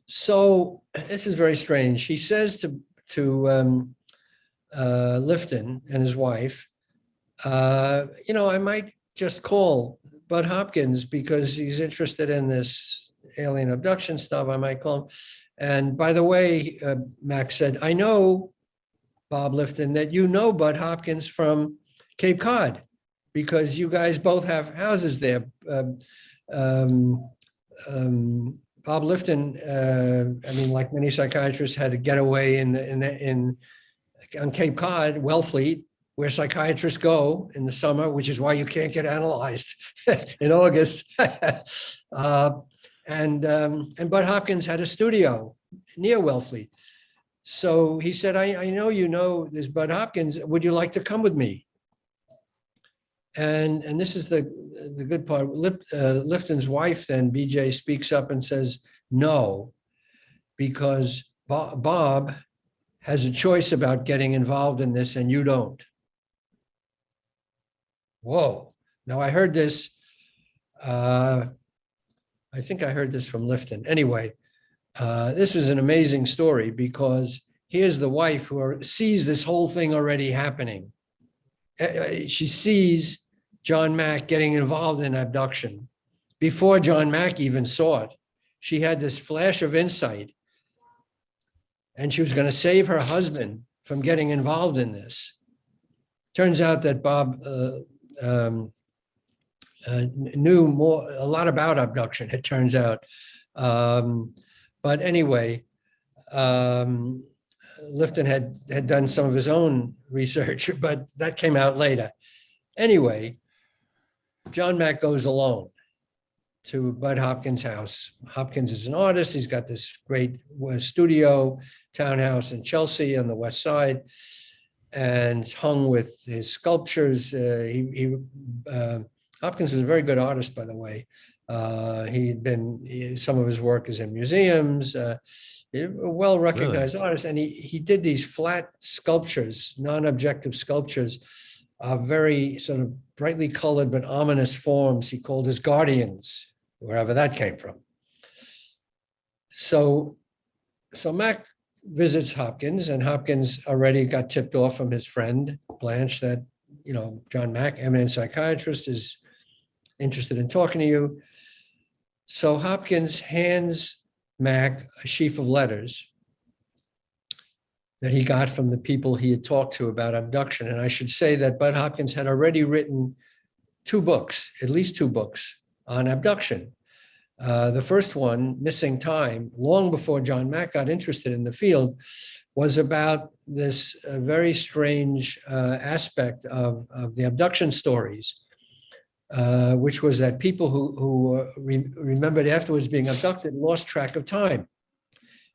So this is very strange. He says to Lifton and his wife, I might just call Bud Hopkins because he's interested in this alien abduction stuff. I might call him. And by the way, Max said, I know, Bob Lifton, that you know Bud Hopkins from Cape Cod because you guys both have houses there. Bob Lifton, like many psychiatrists, had to get away on Cape Cod, Wellfleet, where psychiatrists go in the summer, which is why you can't get analyzed in August. And Bud Hopkins had a studio near Wellfleet. So he said, I know you know this Bud Hopkins. Would you like to come with me? And this is the good part. Lifton's wife then, BJ, speaks up and says no, because Bob has a choice about getting involved in this and you don't. Whoa. Now I heard this, I think I heard this from Lifton. Anyway, this was an amazing story because here's the wife who sees this whole thing already happening. She sees John Mack getting involved in abduction. Before John Mack even saw it, she had this flash of insight, and she was going to save her husband from getting involved in this. Turns out that Bob knew a lot about abduction, it turns out. But anyway, Lifton had done some of his own research, but that came out later. Anyway, John Mack goes alone to Bud Hopkins' house. Hopkins is an artist. He's got this great studio townhouse in Chelsea on the west side, and it's hung with his sculptures. Hopkins was a very good artist, by the way. Some of his work is in museums, a well-recognized artist. And he did these flat sculptures, non-objective sculptures, very sort of brightly colored but ominous forms he called his guardians, wherever that came from. So Mack visits Hopkins, and Hopkins already got tipped off from his friend Blanche that, John Mack, eminent psychiatrist, is interested in talking to you. So Hopkins hands Mack a sheaf of letters that he got from the people he had talked to about abduction. And I should say that Bud Hopkins had already written at least two books on abduction. The first one, Missing Time, long before John Mack got interested in the field, was about this very strange aspect of the abduction stories, which was that people who remembered afterwards being abducted lost track of time.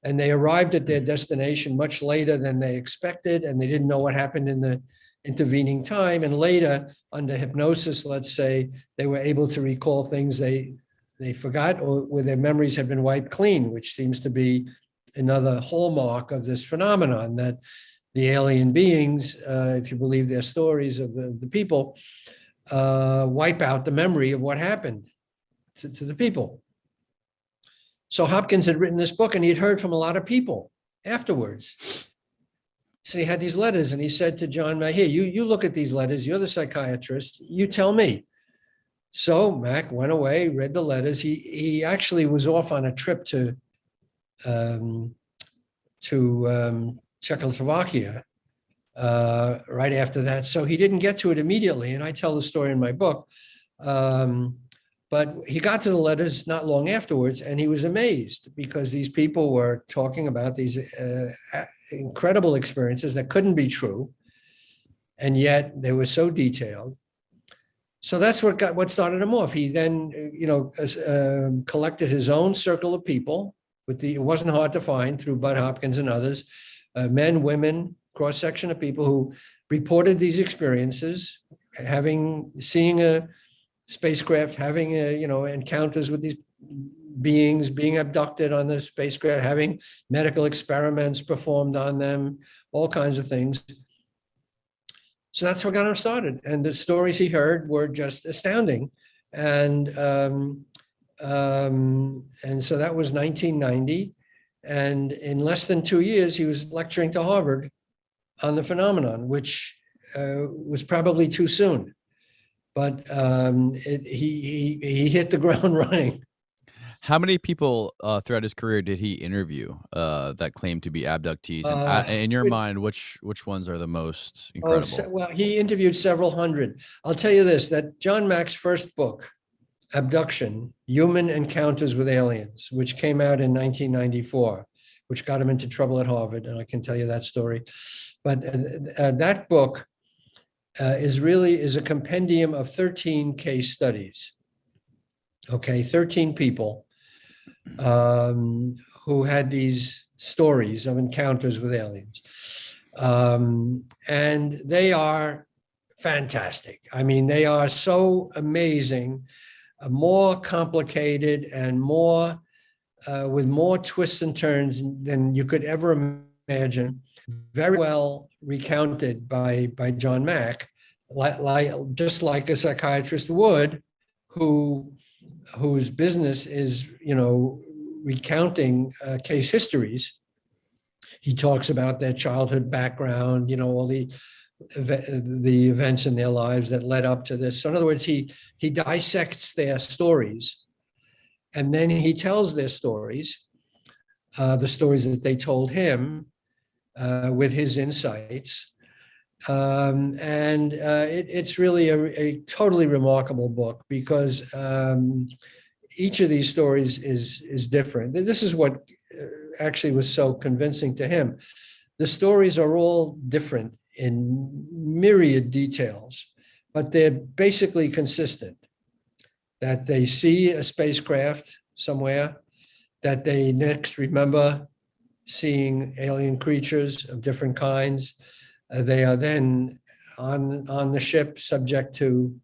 And they arrived at their destination much later than they expected, and they didn't know what happened in the intervening time. And later, under hypnosis, let's say, they were able to recall things they forgot, or where their memories had been wiped clean, which seems to be another hallmark of this phenomenon, that the alien beings, if you believe their stories of the people, wipe out the memory of what happened to the people. So Hopkins had written this book, and he had heard from a lot of people afterwards. So he had these letters, and he said to John Mack, here, you look at these letters, you're the psychiatrist, you tell me. So Mack went away, read the letters. He actually was off on a trip to Czechoslovakia right after that. So he didn't get to it immediately. And I tell the story in my book. But he got to the letters not long afterwards, and he was amazed because these people were talking about these incredible experiences that couldn't be true. And yet they were so detailed. So that's what started him off. He then, collected his own circle of people. It wasn't hard to find through Bud Hopkins and others, men, women, cross-section of people who reported these experiences, seeing a spacecraft, having encounters with these beings, being abducted on the spacecraft, having medical experiments performed on them, all kinds of things. So that's what got him started. And the stories he heard were just astounding. And so that was 1990. And in less than 2 years, he was lecturing to Harvard on the phenomenon, which was probably too soon. But he hit the ground running. How many people throughout his career did he interview that claimed to be abductees? And in your mind, which ones are the most incredible? Well, he interviewed several hundred. I'll tell you this, that John Mack's first book, Abduction, Human Encounters with Aliens, which came out in 1994, which got him into trouble at Harvard, and I can tell you that story. But that book is a compendium of 13 case studies. Okay, 13 people who had these stories of encounters with aliens. And they are fantastic. I mean, they are so amazing, more complicated and more with more twists and turns than you could ever imagine, very well recounted by John Mack, just like a psychiatrist would, whose business is, recounting case histories. He talks about their childhood background, all the events in their lives that led up to this. So in other words, he dissects their stories, and then he tells their stories, the stories that they told him, with his insights. It's really a totally remarkable book, because each of these stories is different. This is what actually was so convincing to him. The stories are all different in myriad details, but they're basically consistent. That they see a spacecraft somewhere, that they next remember seeing alien creatures of different kinds. They are then on the ship, subject to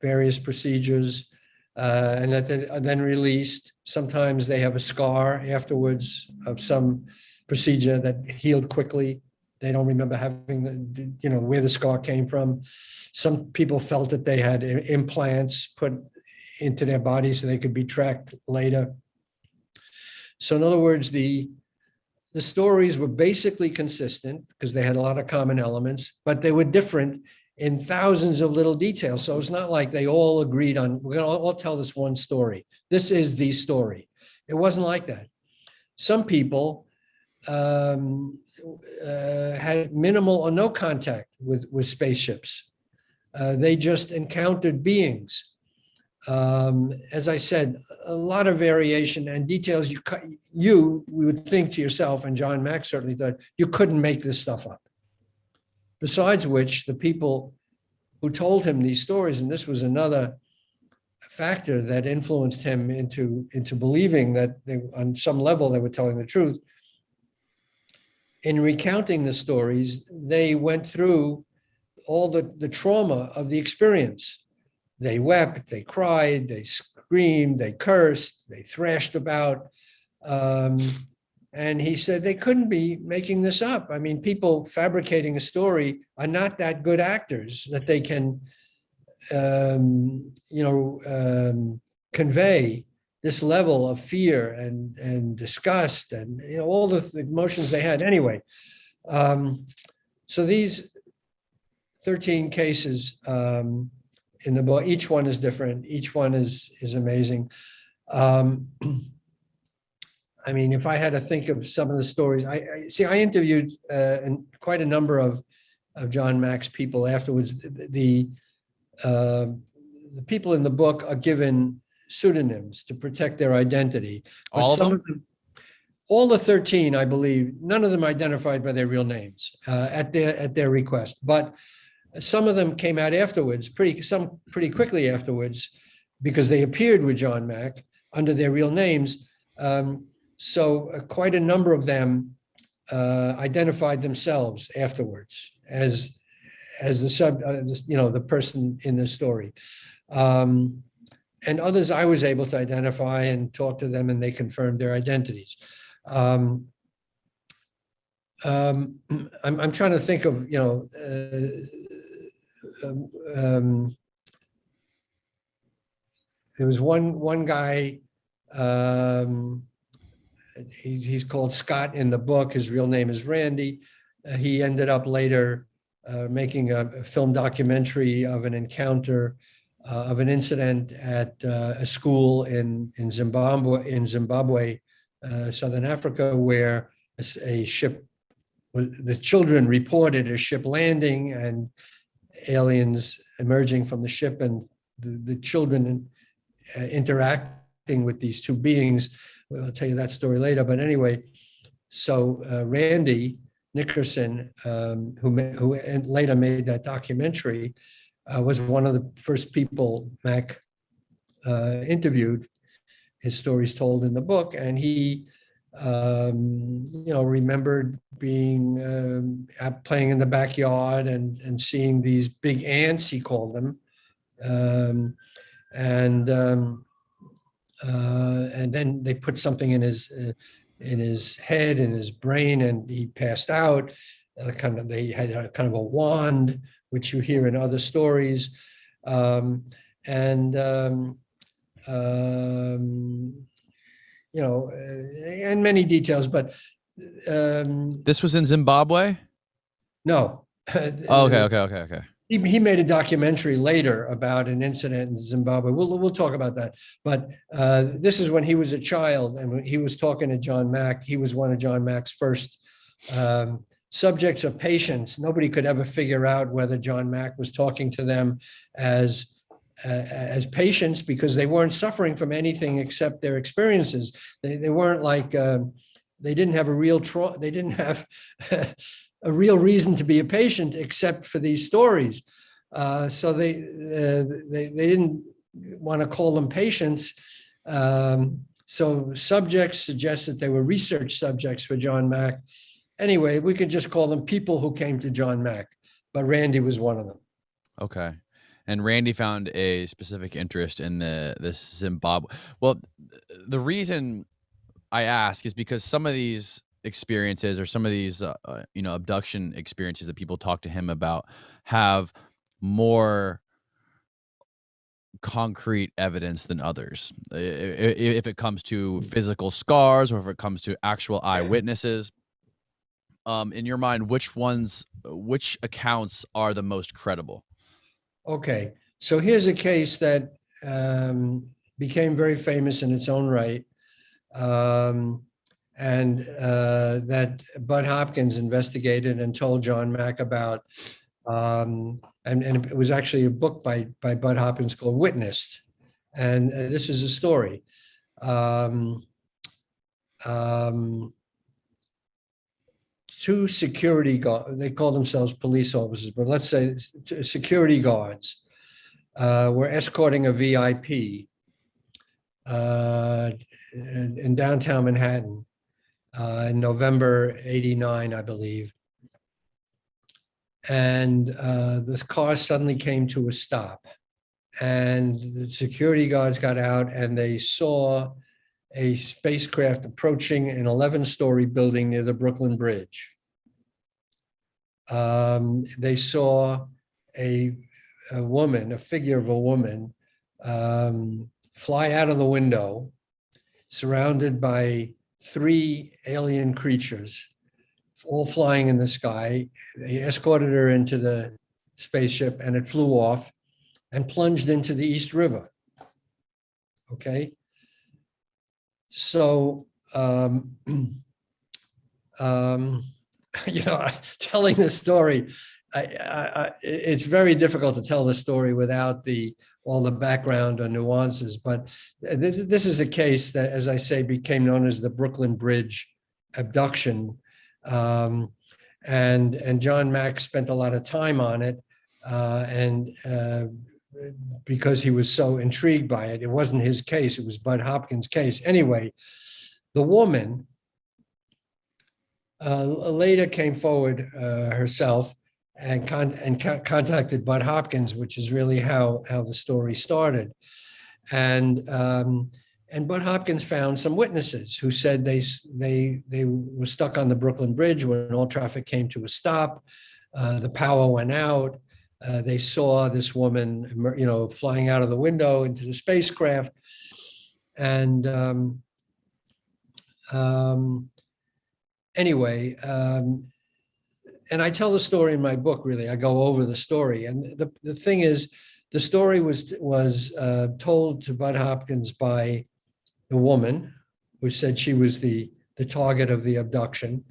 various procedures, and that they are then released. Sometimes they have a scar afterwards of some procedure that healed quickly. They don't remember having where the scar came from. Some people felt that they had implants put into their body so they could be tracked later. So in other words, the stories were basically consistent because they had a lot of common elements, but they were different in thousands of little details. So it's not like they all agreed on, we're going to all tell this one story. This is the story. It wasn't like that. Some people had minimal or no contact with spaceships. They just encountered beings. As I said, a lot of variation and details you would think to yourself, and John Mack certainly did, you couldn't make this stuff up. Besides which, the people who told him these stories, and this was another factor that influenced him into believing that on some level they were telling the truth. In recounting the stories, they went through all the trauma of the experience. They wept, they cried, they screamed, they cursed, they thrashed about. And he said they couldn't be making this up. I mean, people fabricating a story are not that good actors that they can, convey this level of fear and disgust and all the emotions they had anyway. So these 13 cases in the book, each one is different. Each one is amazing. I mean, if I had to think of some of the stories, I interviewed quite a number of John Mack's people afterwards. The people in the book are given pseudonyms to protect their identity. But all of them? All the 13, I believe, none of them identified by their real names at their request. But some of them came out afterwards, pretty quickly afterwards, because they appeared with John Mack under their real names. So quite a number of them identified themselves afterwards as the person in the story. And others I was able to identify and talk to them, and they confirmed their identities. I'm trying to think of, there was one guy, he's called Scott in the book. His real name is Randy. He ended up later making a film documentary of an encounter of an incident at a school in Zimbabwe, Southern Africa, where a ship, the children reported a ship landing and aliens emerging from the ship, and the children interacting with these two beings. Well, I'll tell you that story later. But anyway, so Randy Nickerson, who later made that documentary, was one of the first people Mack interviewed. His story's told in the book, and he, remembered being playing in the backyard and seeing these big ants, he called them, and then they put something in his head, in his brain, and he passed out. They had a kind of a wand, which you hear in other stories, and and many details. But this was in Zimbabwe? no. Oh, okay. He made a documentary later about an incident in Zimbabwe. We'll talk about that. But this is when he was a child, and when he was talking to John Mack. He was one of John Mack's first subjects of patients. Nobody could ever figure out whether John Mack was talking to them as patients, because they weren't suffering from anything except their experiences. They weren't like they didn't have a real they didn't have a real reason to be a patient except for these stories. So they didn't want to call them patients. So subjects suggest that they were research subjects for John Mack. Anyway, we could just call them people who came to John Mack, but Randy was one of them. Okay. And Randy found a specific interest in this Zimbabwe. Well, the reason I ask is because some of these experiences, or some of these abduction experiences that people talk to him about, have more concrete evidence than others. If it comes to physical scars, or if it comes to actual eyewitnesses, in your mind, which accounts are the most credible? Okay, so here's a case that became very famous in its own right. And that Bud Hopkins investigated and told John Mack about, and it was actually a book by Bud Hopkins called Witnessed, and this is a story. Two security guards, they call themselves police officers, but let's say security guards, were escorting a VIP in downtown Manhattan. In November '89, I believe. And the car suddenly came to a stop. And the security guards got out, and they saw a spacecraft approaching an 11-story building near the Brooklyn Bridge. They saw a figure of a woman, fly out of the window, surrounded by 3 alien creatures, all flying in the sky. They escorted her into the spaceship, and it flew off and plunged into the East River. Okay. So, telling this story, it's very difficult to tell the story without all the background or nuances, but this is a case that, as I say, became known as the Brooklyn Bridge abduction. And John Mack spent a lot of time on it, and because he was so intrigued by it. It wasn't his case, it was Bud Hopkins' case. Anyway, the woman later came forward herself and contacted Bud Hopkins, which is really how the story started. And Bud Hopkins found some witnesses who said they were stuck on the Brooklyn Bridge when all traffic came to a stop. The power went out. They saw this woman, flying out of the window into the spacecraft. And anyway, and I tell the story in my book, really. I go over the story. And the thing is, the story was told to Bud Hopkins by the woman who said she was the target of the abduction.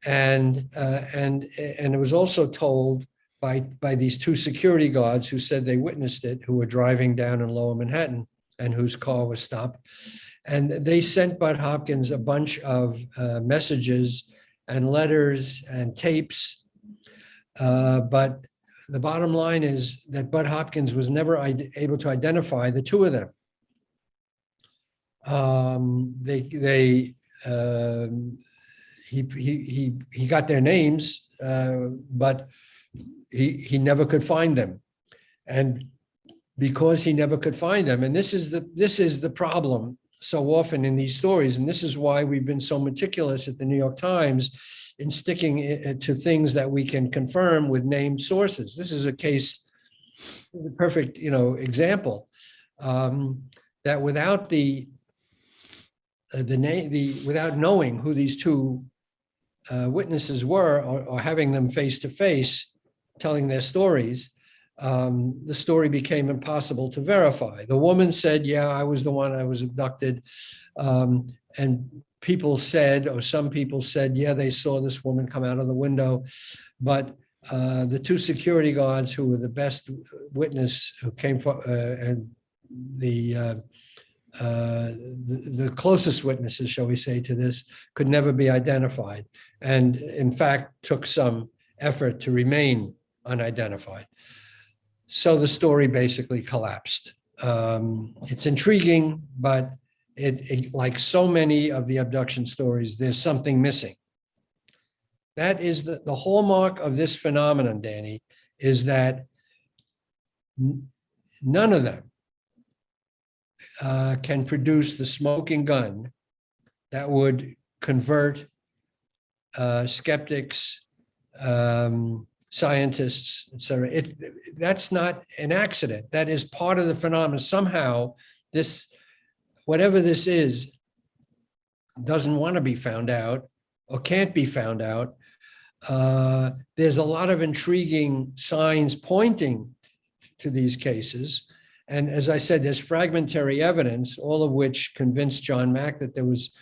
And it was also told by these 2 security guards who said they witnessed it, who were driving down in Lower Manhattan and whose car was stopped. And they sent Bud Hopkins a bunch of messages and letters and tapes. But the bottom line is that Bud Hopkins was never able to identify the 2 of them. He got their names, but he never could find them. And because he never could find them. And this is the problem so often in these stories. And this is why we've been so meticulous at the New York Times in sticking to things that we can confirm with named sources. This is a case, the perfect, example, that without without knowing who these two witnesses were, or having them face to face telling their stories, the story became impossible to verify. The woman said, yeah, I was the one, I was abducted. And people said, or some people said, yeah, they saw this woman come out of the window. But the two security guards who were the best witness, who came from, and the closest witnesses, shall we say, to this, could never be identified. And in fact, took some effort to remain unidentified. So the story basically collapsed. It's intriguing, but it, like so many of the abduction stories, there's something missing. That is the hallmark of this phenomenon, Danny, is that none of them can produce the smoking gun that would convert skeptics, scientists, et cetera. That's not an accident. That is part of the phenomenon. Somehow, whatever this is, doesn't want to be found out or can't be found out. There's a lot of intriguing signs pointing to these cases. And as I said, there's fragmentary evidence, all of which convinced John Mack that there was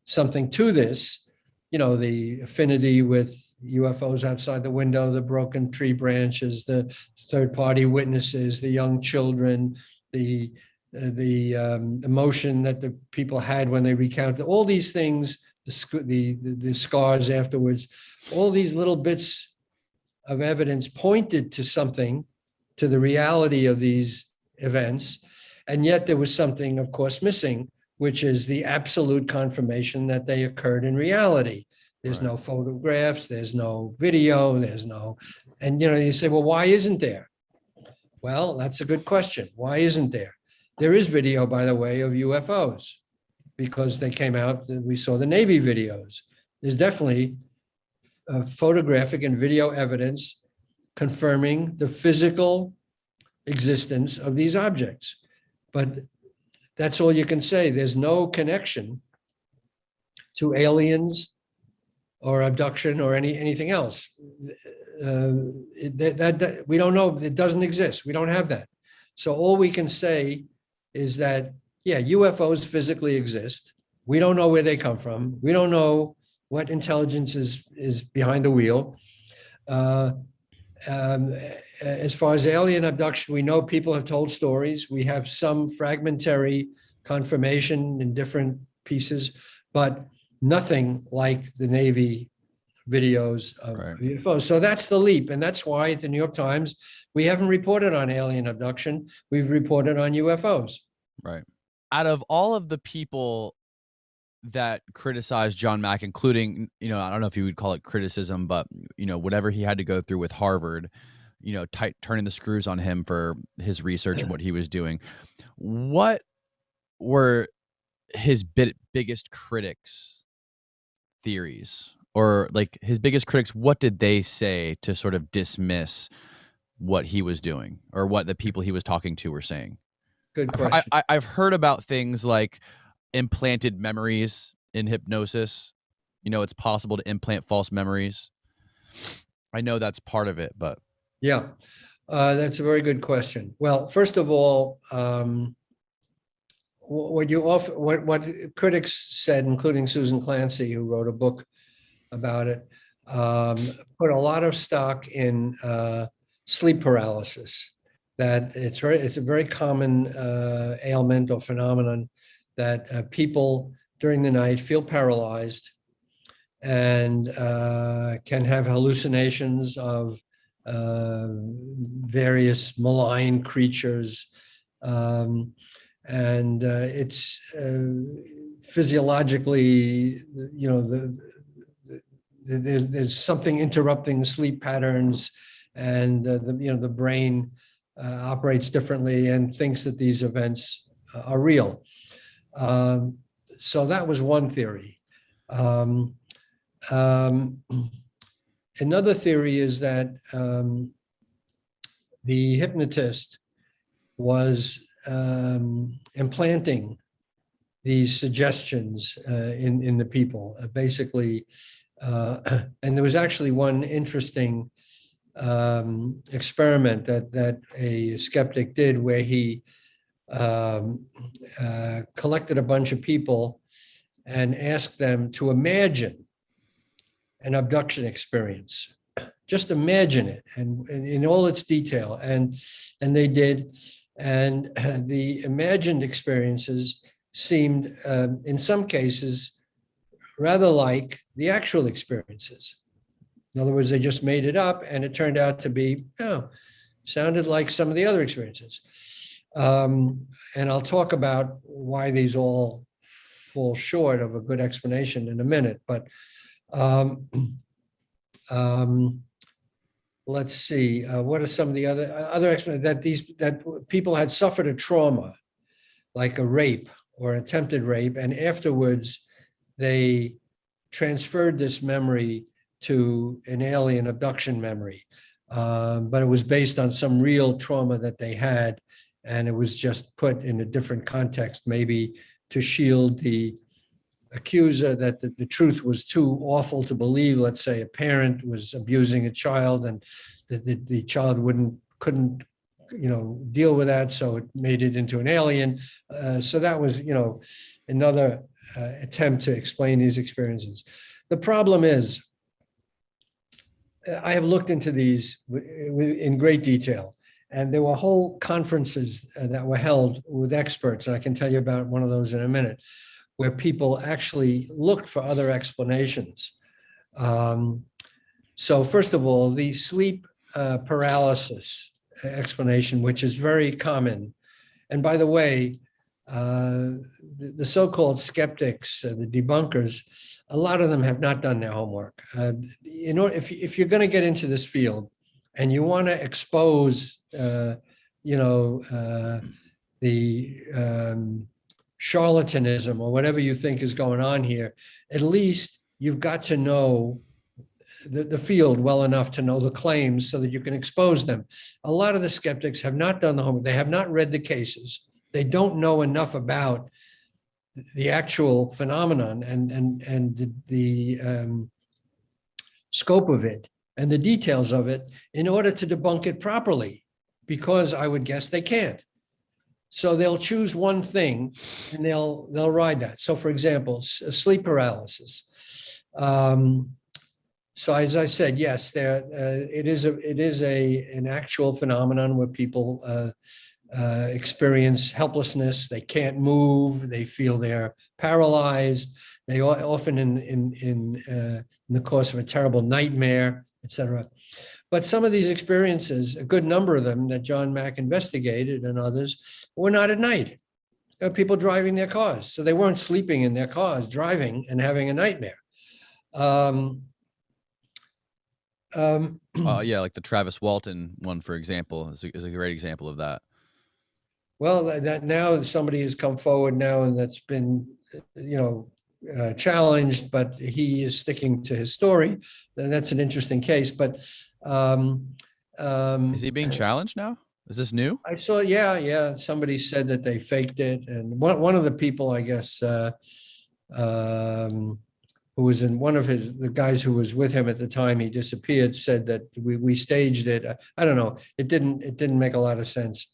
something to this. The affinity with UFOs outside the window, the broken tree branches, the third-party witnesses, the young children, the emotion that the people had when they recounted, all these things, the scars afterwards, all these little bits of evidence pointed to something, to the reality of these events. And yet there was something, of course, missing, which is the absolute confirmation that they occurred in reality. There's no photographs, there's no video, and you say, well, why isn't there? Well, that's a good question. Why isn't there? There is video, by the way, of UFOs, because they came out, we saw the Navy videos. There's definitely photographic and video evidence confirming the physical existence of these objects. But that's all you can say. There's no connection to aliens or abduction or anything else. That we don't know. It doesn't exist. We don't have that. So all we can say is that, yeah, UFOs physically exist. We don't know where they come from. We don't know what intelligence is behind the wheel. As far as alien abduction, we know people have told stories. We have some fragmentary confirmation in different pieces, but nothing like the Navy videos of UFOs. So that's the leap. And that's why at the New York Times, we haven't reported on alien abduction. We've reported on UFOs. Right. Out of all of the people that criticized John Mack, including, I don't know if you would call it criticism, but, whatever he had to go through with Harvard, turning the screws on him for his research and what he was doing. What were his biggest critics' theories, or like his biggest critics? What did they say to sort of dismiss what he was doing, or what the people he was talking to were saying? Good question. I've heard about things like implanted memories in hypnosis. It's possible to implant false memories. I know that's part of it, but yeah, that's a very good question. Well, first of all, what critics said, including Susan Clancy, who wrote a book about it, put a lot of stock in sleep paralysis. That it's a very common ailment or phenomenon that people during the night feel paralyzed and can have hallucinations of various malign creatures. And it's physiologically, there's something interrupting the sleep patterns, and the brain operates differently and thinks that these events are real. So that was one theory. Another theory is that the hypnotist was implanting these suggestions in the people, basically. And there was actually one interesting experiment that a skeptic did, where he collected a bunch of people and asked them to imagine an abduction experience. Just imagine it, and in all its detail. And they did. And the imagined experiences seemed, in some cases, rather like the actual experiences. In other words, they just made it up, and it turned out to be, sounded like some of the other experiences. And I'll talk about why these all fall short of a good explanation in a minute. But let's see, what are some of the other explanations? That people had suffered a trauma, like a rape or attempted rape, and afterwards they transferred this memory to an alien abduction memory, but it was based on some real trauma that they had, and it was just put in a different context, maybe to shield the accuser that the truth was too awful to believe. Let's say a parent was abusing a child, and the child couldn't deal with that, so it made it into an alien. So that was another attempt to explain these experiences. The problem is, I have looked into these in great detail, and there were whole conferences that were held with experts, and I can tell you about one of those in a minute, where people actually looked for other explanations. So first of all, the sleep paralysis explanation, which is very common. And by the way, the so-called skeptics, the debunkers, a lot of them have not done their homework. If you're going to get into this field and you want to expose, the charlatanism or whatever you think is going on here, at least you've got to know the field well enough to know the claims so that you can expose them. A lot of the skeptics have not done the homework. They have not read the cases. They don't know enough about the actual phenomenon and the scope of it and the details of it in order to debunk it properly, because I would guess they can't. So they'll choose one thing and they'll ride that. So for example, sleep paralysis. So as I said, yes, it is an actual phenomenon where people experience helplessness. They can't move. They feel they're paralyzed. They often in the course of a terrible nightmare, etc. But some of these experiences, a good number of them that John Mack investigated and others, were not at night. There were people driving their cars. So they weren't sleeping in their cars, driving and having a nightmare. Yeah, like the Travis Walton one, for example, is a great example of that. Well, that now somebody has come forward now, and that's been, challenged, but he is sticking to his story. And that's an interesting case. But is he being challenged now? Is this new? I saw, yeah. Somebody said that they faked it, and one of the people, I guess, who was in one of the guys who was with him at the time he disappeared, said that we staged it. I don't know. It didn't make a lot of sense.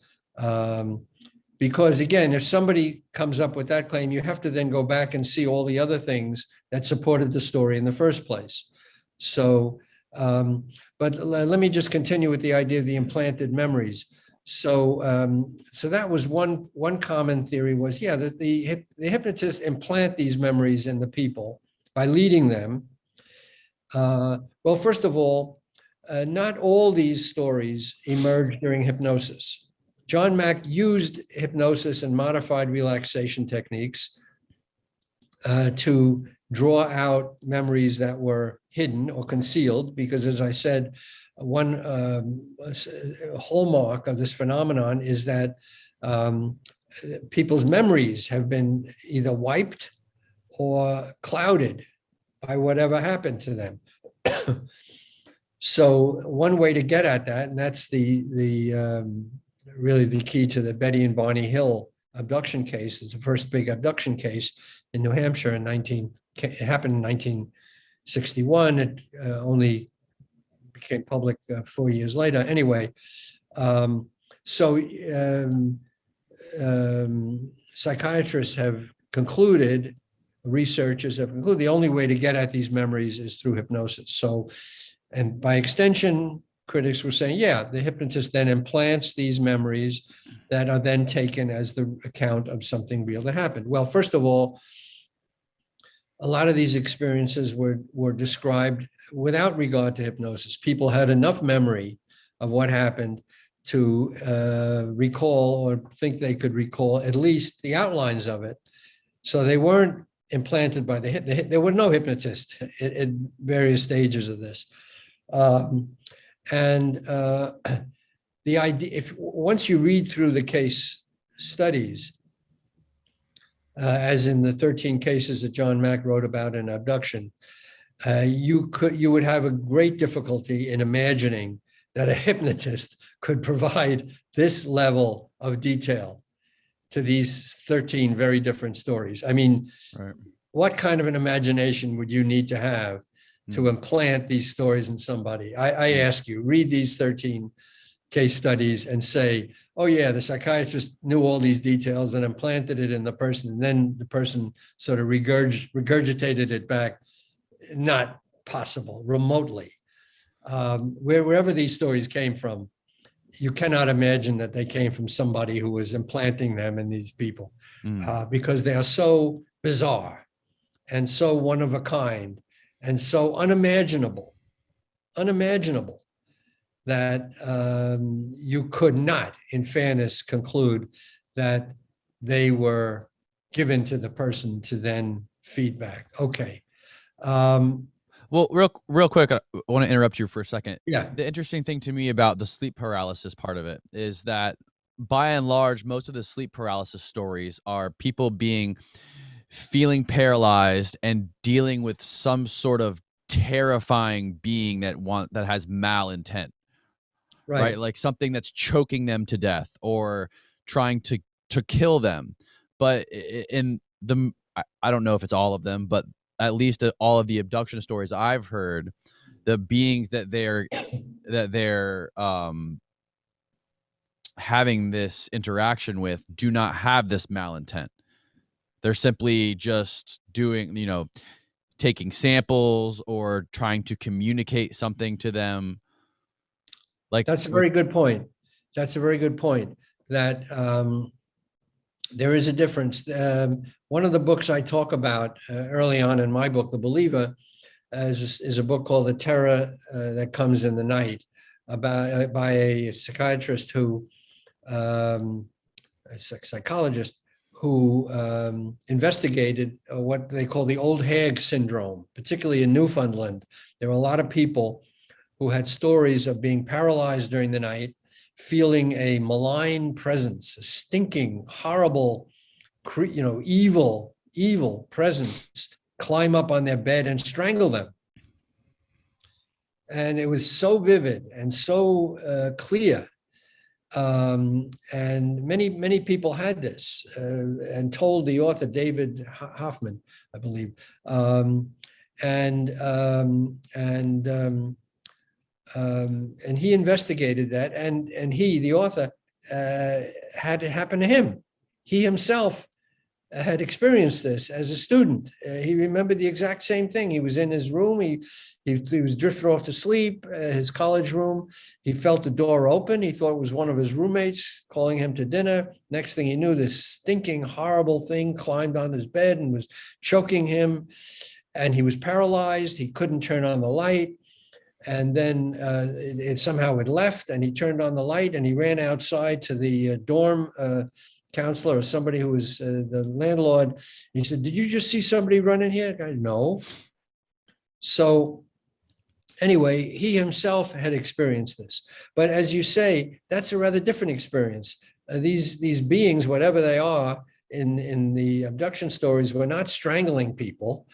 Because again, if somebody comes up with that claim, you have to then go back and see all the other things that supported the story in the first place. So, but let me just continue with the idea of the implanted memories. So, so that was one common theory was, that the hypnotists implant these memories in the people by leading them. Well, first of all, not all these stories emerged during hypnosis. John Mack used hypnosis and modified relaxation techniques to draw out memories that were hidden or concealed, because as I said, one hallmark of this phenomenon is that people's memories have been either wiped or clouded by whatever happened to them. So one way to get at that, and that's really the key to the Betty and Barney Hill abduction case. It's the first big abduction case in New Hampshire it happened in 1961. It only became public 4 years later. Anyway, psychiatrists have concluded, researchers have concluded, the only way to get at these memories is through hypnosis. So, and by extension, critics were saying, yeah, the hypnotist then implants these memories that are then taken as the account of something real that happened. Well, first of all, a lot of these experiences were described without regard to hypnosis. People had enough memory of what happened to recall or think they could recall at least the outlines of it. So they weren't implanted by there were no hypnotists at various stages of this. The idea, once you read through the case studies, as in the 13 cases that John Mack wrote about in Abduction, you would have a great difficulty in imagining that a hypnotist could provide this level of detail to these 13 very different stories. I mean, right. What kind of an imagination would you need to have to implant these stories in somebody? I ask you, read these 13 case studies and say, oh yeah, the psychiatrist knew all these details and implanted it in the person, and then the person sort of regurgitated it back. Not possible, remotely. Wherever these stories came from, you cannot imagine that they came from somebody who was implanting them in these people, because they are so bizarre and so one of a kind and so unimaginable that you could not, in fairness, conclude that they were given to the person to then feed back. Okay. Well, real quick, I want to interrupt you for a second. Yeah. The interesting thing to me about the sleep paralysis part of it is that, by and large, most of the sleep paralysis stories are people feeling paralyzed and dealing with some sort of terrifying being that has malintent. Right? Like something that's choking them to death or trying to kill them. But I don't know if it's all of them, but at least all of the abduction stories I've heard, the beings that they're having this interaction with do not have this malintent. They're simply just doing, taking samples or trying to communicate something to them. Like, that's a very good point. That's a very good point. That there is a difference. One of the books I talk about early on in my book, The Believer, is a book called The Terror That Comes in the Night, by a psychiatrist a psychologist who investigated what they call the old hag syndrome, particularly in Newfoundland. There were a lot of people who had stories of being paralyzed during the night, feeling a malign presence, a stinking, horrible, evil presence climb up on their bed and strangle them. And it was so vivid and so clear. And many people had this and told the author, David Hoffman, I believe. And he investigated that, and he, the author, had it happen to him. He himself had experienced this as a student. He remembered the exact same thing. He was in his room. He was drifted off to sleep, his college room. He felt the door open. He thought it was one of his roommates calling him to dinner. Next thing he knew, this stinking, horrible thing climbed on his bed and was choking him. And he was paralyzed. He couldn't turn on the light. And then it somehow had left, and he turned on the light and he ran outside to the dorm counselor or somebody who was the landlord. He said, "Did you just see somebody running here?" I go, "No." So anyway, he himself had experienced this. But as you say, that's a rather different experience. These beings, whatever they are, in the abduction stories, were not strangling people.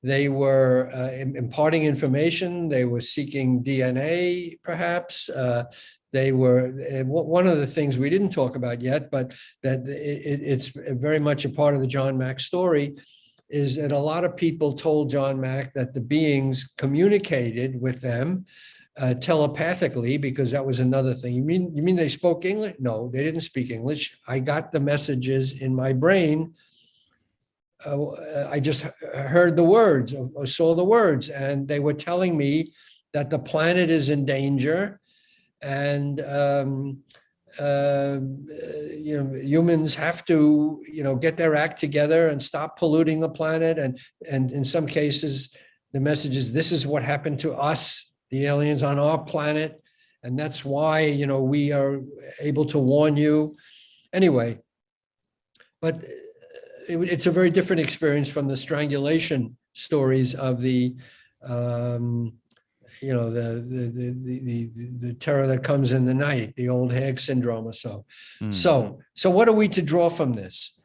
They were imparting information. They were seeking DNA, perhaps. They were one of the things we didn't talk about yet, but that it's very much a part of the John Mack story, is that a lot of people told John Mack that the beings communicated with them telepathically, because that was another thing. You mean they spoke English? No, they didn't speak English. I got the messages in my brain. I just heard the words or saw the words, and they were telling me that the planet is in danger, and humans have to get their act together and stop polluting the planet. And in some cases, the message is, this is what happened to us, the aliens on our planet, and that's why we are able to warn you. Anyway, but it's a very different experience from the strangulation stories of the the terror that comes in the night, the old hag syndrome or so. So what are we to draw from this?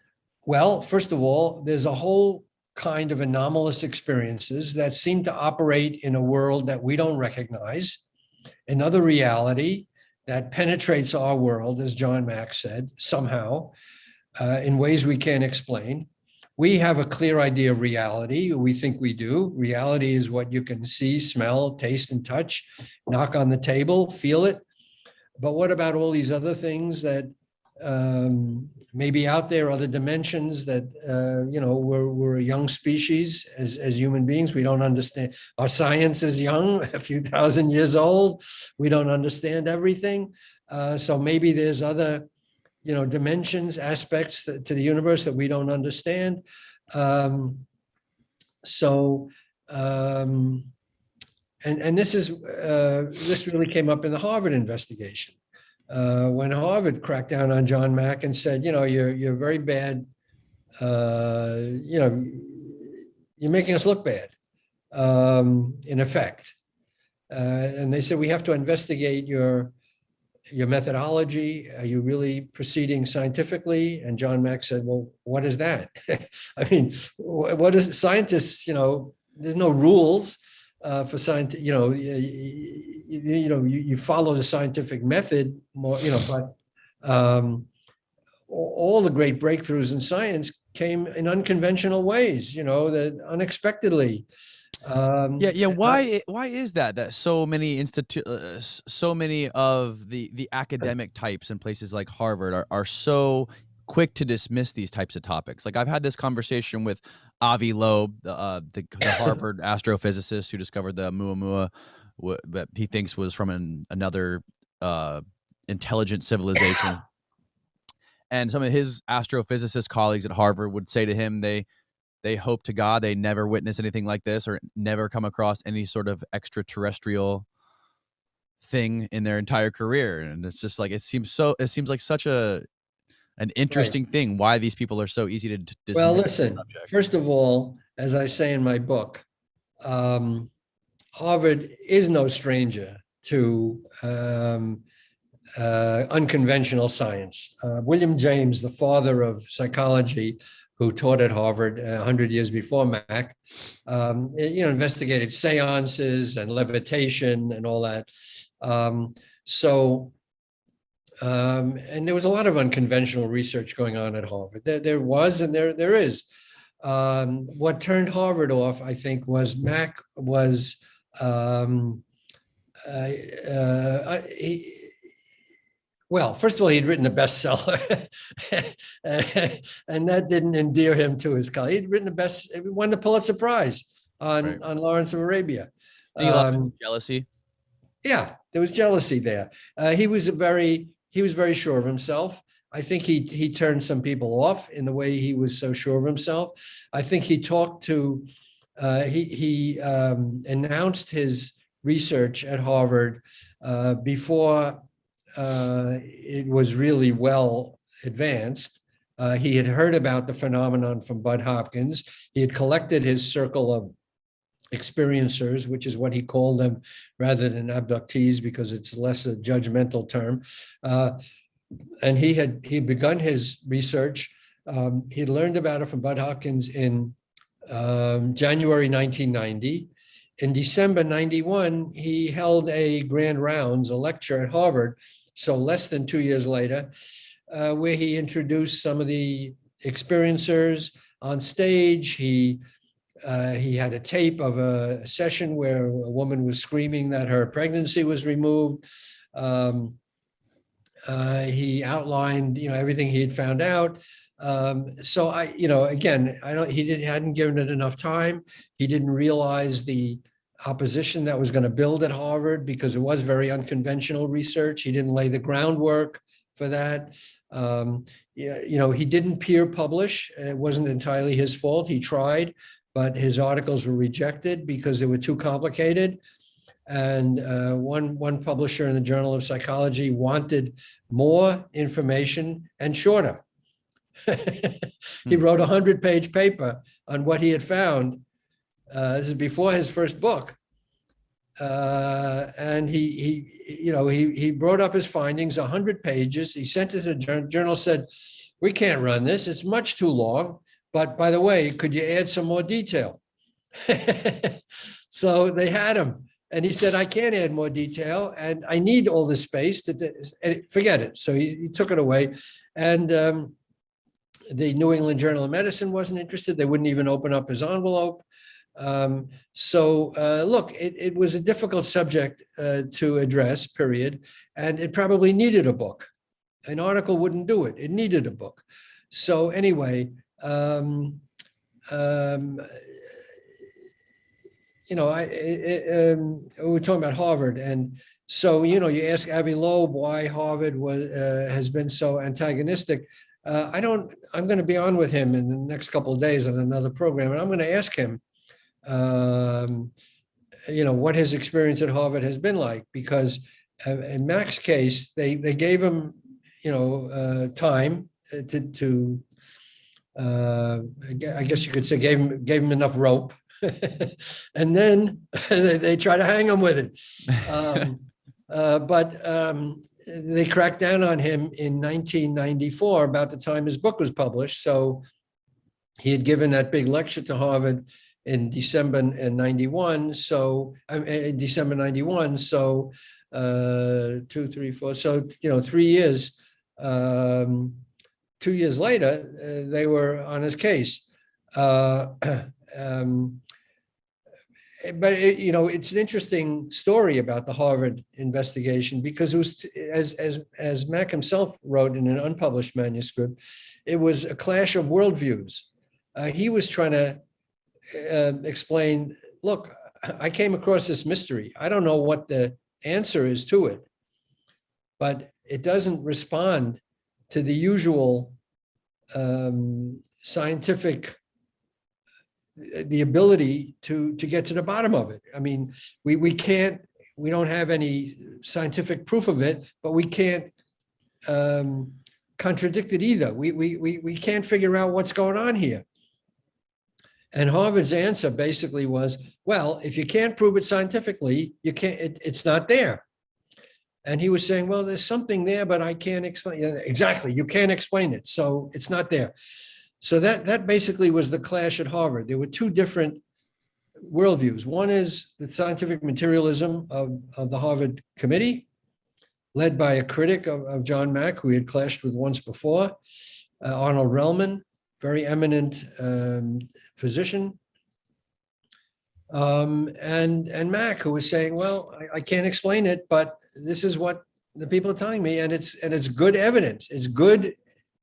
Well, first of all, there's a whole kind of anomalous experiences that seem to operate in a world that we don't recognize, another reality that penetrates our world, as John Mack said, somehow, in ways we can't explain. We have a clear idea of reality. We think we do. Reality is what you can see, smell, taste, and touch, knock on the table, feel it. But what about all these other things that may be out there, other dimensions that, we're a young species as human beings. We don't understand. Our science is young, a few thousand years old. We don't understand everything. So maybe there's other dimensions, aspects to the universe that we don't understand. And this really came up in the Harvard investigation, when Harvard cracked down on John Mack and said, you're very bad. You're making us look bad, in effect. And they said, we have to investigate your methodology. Are you really proceeding scientifically? And John Mack said, well, what is that? I mean, what is scientists, there's no rules for science, you follow the scientific method more, but all the great breakthroughs in science came in unconventional ways, that unexpectedly. Why is that so many so many of the academic types in places like Harvard are so quick to dismiss these types of topics? Like, I've had this conversation with Avi Loeb, the Harvard astrophysicist who discovered the Oumuamua, that he thinks was from another intelligent civilization. And some of his astrophysicist colleagues at Harvard would say to him, they hope to God they never witness anything like this or never come across any sort of extraterrestrial thing in their entire career. And it's just like, it seems like such an interesting thing why these people are so easy to dismiss. Well, listen, first of all, as I say in my book, Harvard is no stranger to unconventional science. William James, the father of psychology, who taught at Harvard 100 years before Mack, investigated seances and levitation and all that. And there was a lot of unconventional research going on at Harvard. There was, and there is. What turned Harvard off, I think, was Mack was well, first of all, he'd written a bestseller, and that didn't endear him to his colleague. He'd written he won the Pulitzer Prize on Lawrence of Arabia. Jealousy. Yeah, there was jealousy there. He was very sure of himself. I think he turned some people off in the way he was so sure of himself. I think he talked to, he announced his research at Harvard before it was really well advanced. He had heard about the phenomenon from Bud Hopkins. He had collected his circle of experiencers, which is what he called them rather than abductees, because it's less a judgmental term. And he begun his research. He learned about it from Bud Hopkins in January 1990. In December 91, he held a grand rounds, a lecture at Harvard, so less than 2 years later, where he introduced some of the experiencers on stage. He had a tape of a session where a woman was screaming that her pregnancy was removed. He outlined, everything he had found out. So he hadn't given it enough time. He didn't realize the opposition that was going to build at Harvard, because it was very unconventional research. He didn't lay the groundwork for that. He didn't peer publish. It wasn't entirely his fault. He tried, but his articles were rejected because they were too complicated. And one publisher in the Journal of Psychology wanted more information and shorter. He wrote a 100-page paper on what he had found. This is before his first book. And he brought up his findings, 100 pages. He sent it to the journal, said, "We can't run this. It's much too long. But by the way, could you add some more detail?" So they had him. And he said, "I can't add more detail, and I need all this space and forget it." So he took it away. And the New England Journal of Medicine wasn't interested. They wouldn't even open up his envelope. Look, it was a difficult subject to address, period. And it probably needed a book. An article wouldn't do it. It needed a book. So anyway, we're talking about Harvard. And so, you ask Avi Loeb why Harvard has been so antagonistic. I'm going to be on with him in the next couple of days on another program, and I'm going to ask him, what hhis experience at Harvard has been like, because in Mack's case, they gave him, time to I guess you could say gave him enough rope, and then they try to hang him with it. But they cracked down on him in 1994, about the time his book was published. So he had given that big lecture to Harvard in December 91. So December 91. So 2, 3, 4. So 3 years. 2 years later, they were on his case. But it's an interesting story about the Harvard investigation, because it was, as Mack himself wrote in an unpublished manuscript, it was a clash of worldviews. He was trying to explain, look, I came across this mystery. I don't know what the answer is to it, but it doesn't respond to the usual scientific, the ability to get to the bottom of it. I mean, we don't have any scientific proof of it, but we can't contradict it either. We can't figure out what's going on here. And Harvard's answer basically was, well, if you can't prove it scientifically, you can't. It's not there. And he was saying, well, there's something there, but I can't explain it. Exactly, you can't explain it, so it's not there. So that basically was the clash at Harvard. There were two different worldviews. One is the scientific materialism of the Harvard committee, led by a critic of John Mack, who he had clashed with once before, Arnold Relman, very eminent physician. And Mack, who was saying, well, I can't explain it, but this is what the people are telling me, and it's good evidence. It's good,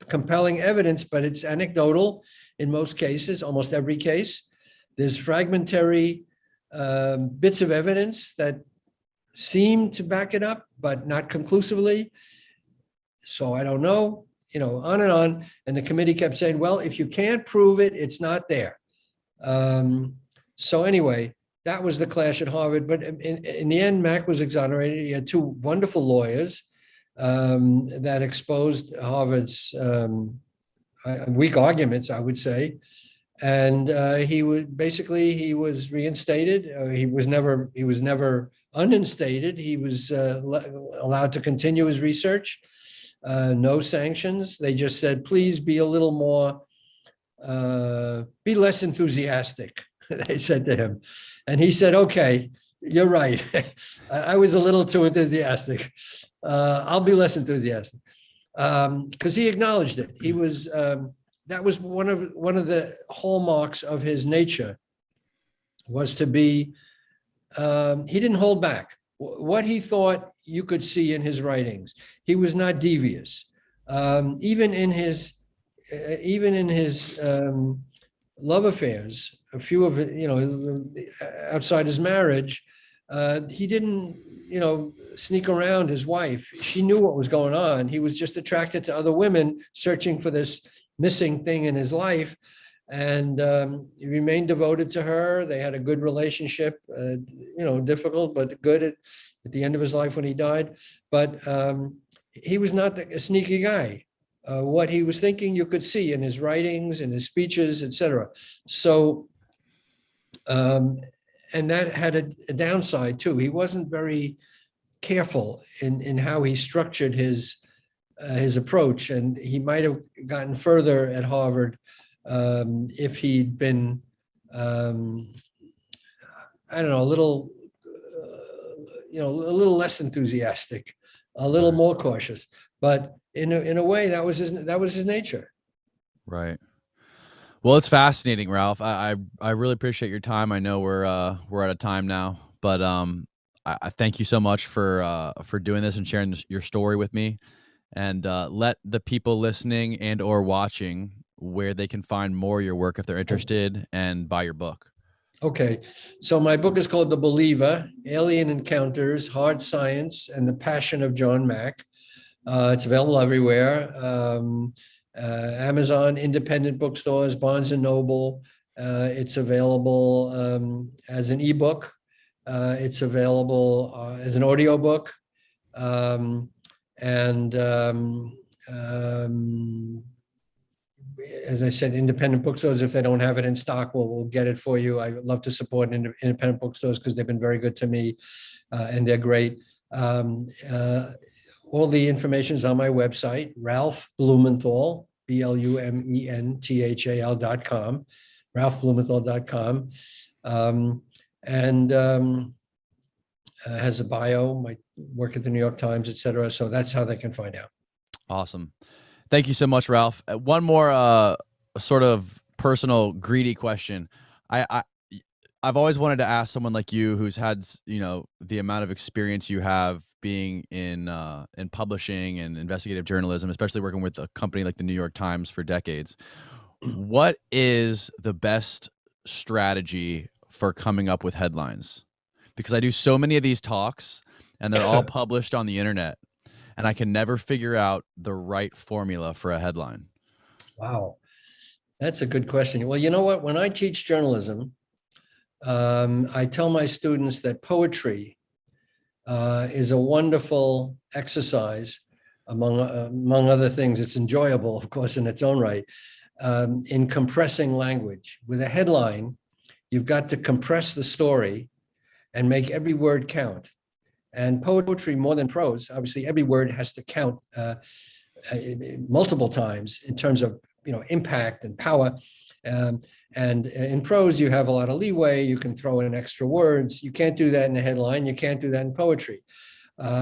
compelling evidence, but it's anecdotal in most cases, almost every case. There's fragmentary bits of evidence that seem to back it up, but not conclusively. So I don't know, on and on. And the committee kept saying, well, if you can't prove it, it's not there. So anyway, that was the clash at Harvard. But in the end, Mack was exonerated. He had two wonderful lawyers. that exposed Harvard's weak arguments, I would say. And he was reinstated. He was never uninstated. He was allowed to continue his research. No sanctions. They just said, please be a little more, be less enthusiastic. They said to him, and he said, okay, you're right. I was a little too enthusiastic. I'll be less enthusiastic, because he acknowledged it. He was that was one of the hallmarks of his nature, was to be. He didn't hold back. What he thought you could see in his writings. He was not devious. Even in his love affairs, a few of it, outside his marriage, he didn't, sneak around his wife. She knew what was going on. He was just attracted to other women, searching for this missing thing in his life. And he remained devoted to her. They had a good relationship, difficult, but good at the end of his life when he died. But he was not a sneaky guy. What he was thinking, you could see in his writings, in his speeches, etc. So, and that had a downside too. He wasn't very careful in how he structured his approach, and he might have gotten further at Harvard if he'd been, I don't know, a little less enthusiastic, a little more cautious. But in a way, that was his nature. Right. Well, it's fascinating, Ralph. I really appreciate your time. I know we're out of time now, but I thank you so much for doing this and sharing your story with me. And let the people listening and or watching where they can find more of your work if they're interested, and buy your book. Okay. So my book is called The Believer: Alien Encounters, Hard Science, and the Passion of John Mack. It's available everywhere. Amazon, independent bookstores, Barnes and Noble. It's available as an ebook. It's available as an audiobook. As I said, independent bookstores, if they don't have it in stock, we'll get it for you. I love to support independent bookstores because they've been very good to me, and they're great. All the information is on my website, Ralph Blumenthal, BLUMENTHAL.com, ralphblumenthal.com, and has a bio, my work at the New York Times, et cetera. So that's how they can find out. Awesome. Thank you so much, Ralph. One more sort of personal, greedy question. I've always wanted to ask someone like you, who's had, the amount of experience you have being in publishing and investigative journalism, especially working with a company like the New York Times for decades. What is the best strategy for coming up with headlines? Because I do so many of these talks and they're all published on the internet, and I can never figure out the right formula for a headline. Wow. That's a good question. Well, you know what? When I teach journalism, I tell my students that poetry is a wonderful exercise, among other things. It's enjoyable, of course, in its own right, in compressing language. With a headline, you've got to compress the story and make every word count. And poetry, more than prose, obviously every word has to count multiple times in terms of impact and power. And in prose, you have a lot of leeway. You can throw in extra words. You can't do that in a headline. You can't do that in poetry.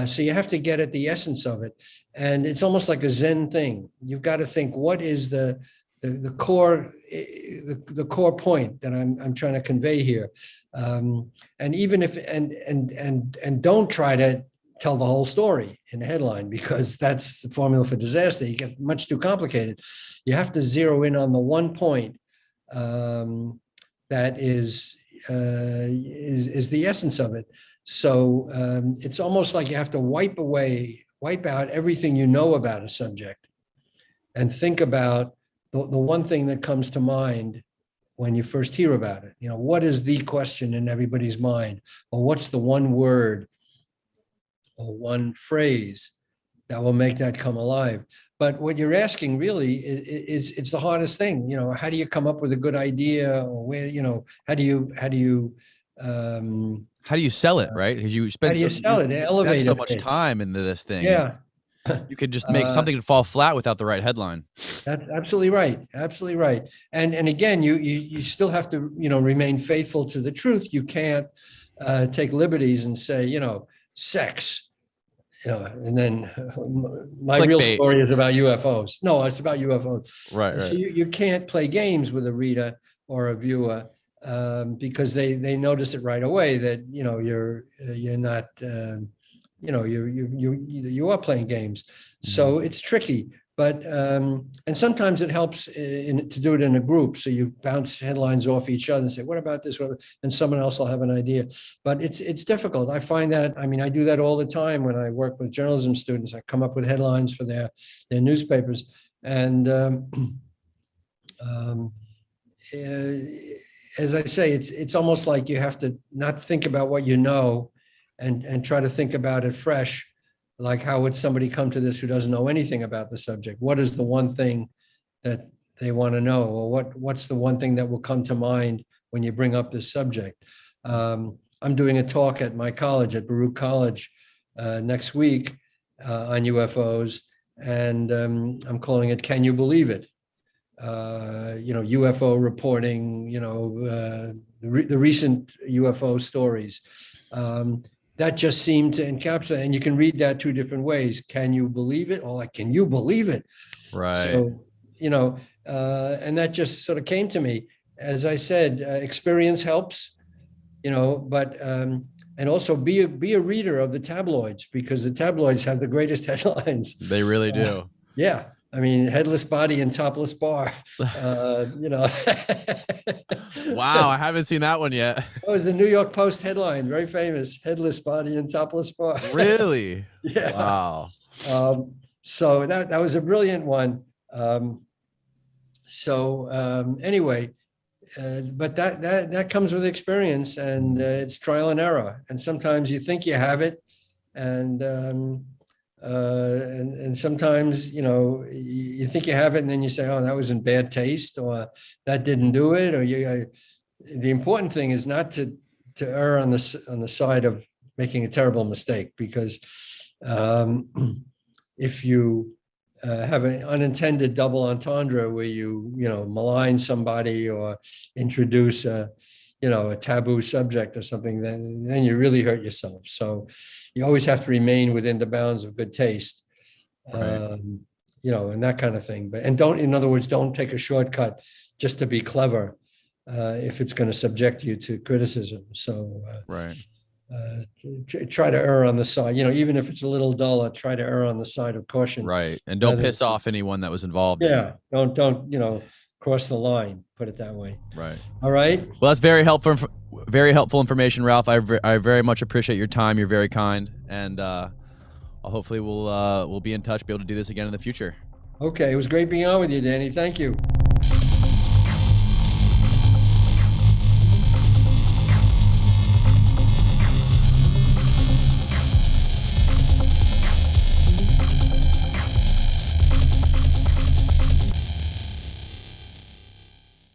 So you have to get at the essence of it. And it's almost like a Zen thing. You've got to think, what is the core point that I'm trying to convey here? And even if and don't try to tell the whole story in the headline, because that's the formula for disaster. You get much too complicated. You have to zero in on the one point that is the essence of it. So it's almost like you have to wipe out everything you know about a subject, and think about the one thing that comes to mind when you first hear about it. What is the question in everybody's mind? Or what's the one word or one phrase that will make that come alive. But what you're asking really is it's the hardest thing. How do you come up with a good idea, or where, how do you How do you sell it, right? Because you how spend do you sell it, invest elevate so it? much time into this thing. Yeah. You could just make something fall flat without the right headline. That's absolutely right. Absolutely right. And again, you still have to, remain faithful to the truth. You can't take liberties and say, sex, and then my real Clickbait. story is about UFOs. No, it's about UFOs. Right. So you can't play games with a reader or a viewer, because they notice it right away that, you're not, you are playing games. So it's tricky. But and sometimes it helps to do it in a group. So you bounce headlines off each other and say, "What about this?" And someone else will have an idea. But it's difficult. I find that. I mean, I do that all the time when I work with journalism students. I come up with headlines for their newspapers, and as I say, it's almost like you have to not think about what you know, and try to think about it fresh. Like, how would somebody come to this who doesn't know anything about the subject? What is the one thing that they want to know? Or what's the one thing that will come to mind when you bring up this subject? I'm doing a talk at my college, at Baruch College, next week on UFOs, and I'm calling it "Can You Believe It?" UFO reporting, the recent UFO stories. That just seemed to encapsulate, and you can read that two different ways. Can you believe it? Or like, can you believe it? Right. So, and that just sort of came to me. As I said, experience helps, but, and also be a reader of the tabloids, because the tabloids have the greatest headlines. They really do. Yeah. I mean, headless body and topless bar, Wow, I haven't seen that one yet. That was the New York Post headline, very famous: headless body and topless bar. Really? Yeah. Wow. So that was a brilliant one. Anyway, but that comes with experience, and it's trial and error. And sometimes you think you have it, and sometimes, you think you have it, and then you say, "Oh, that was in bad taste," or "that didn't do it," or the important thing is not to err on the side of making a terrible mistake, because if you have an unintended double entendre where you malign somebody or introduce a taboo subject or something, then you really hurt yourself. So you always have to remain within the bounds of good taste, Right. And that kind of thing. But in other words, don't take a shortcut just to be clever, if it's going to subject you to criticism. So Right. Try to err on the side, even if it's a little dull, try to err on the side of caution. Right. And don't piss off anyone that was involved. Yeah. Don't cross the line, put it that way. Right. All right. Well, that's very helpful information, Ralph. I very much appreciate your time. You're very kind, and hopefully we'll be in touch, be able to do this again in the future. Okay. It was great being on with you, Danny. Thank you.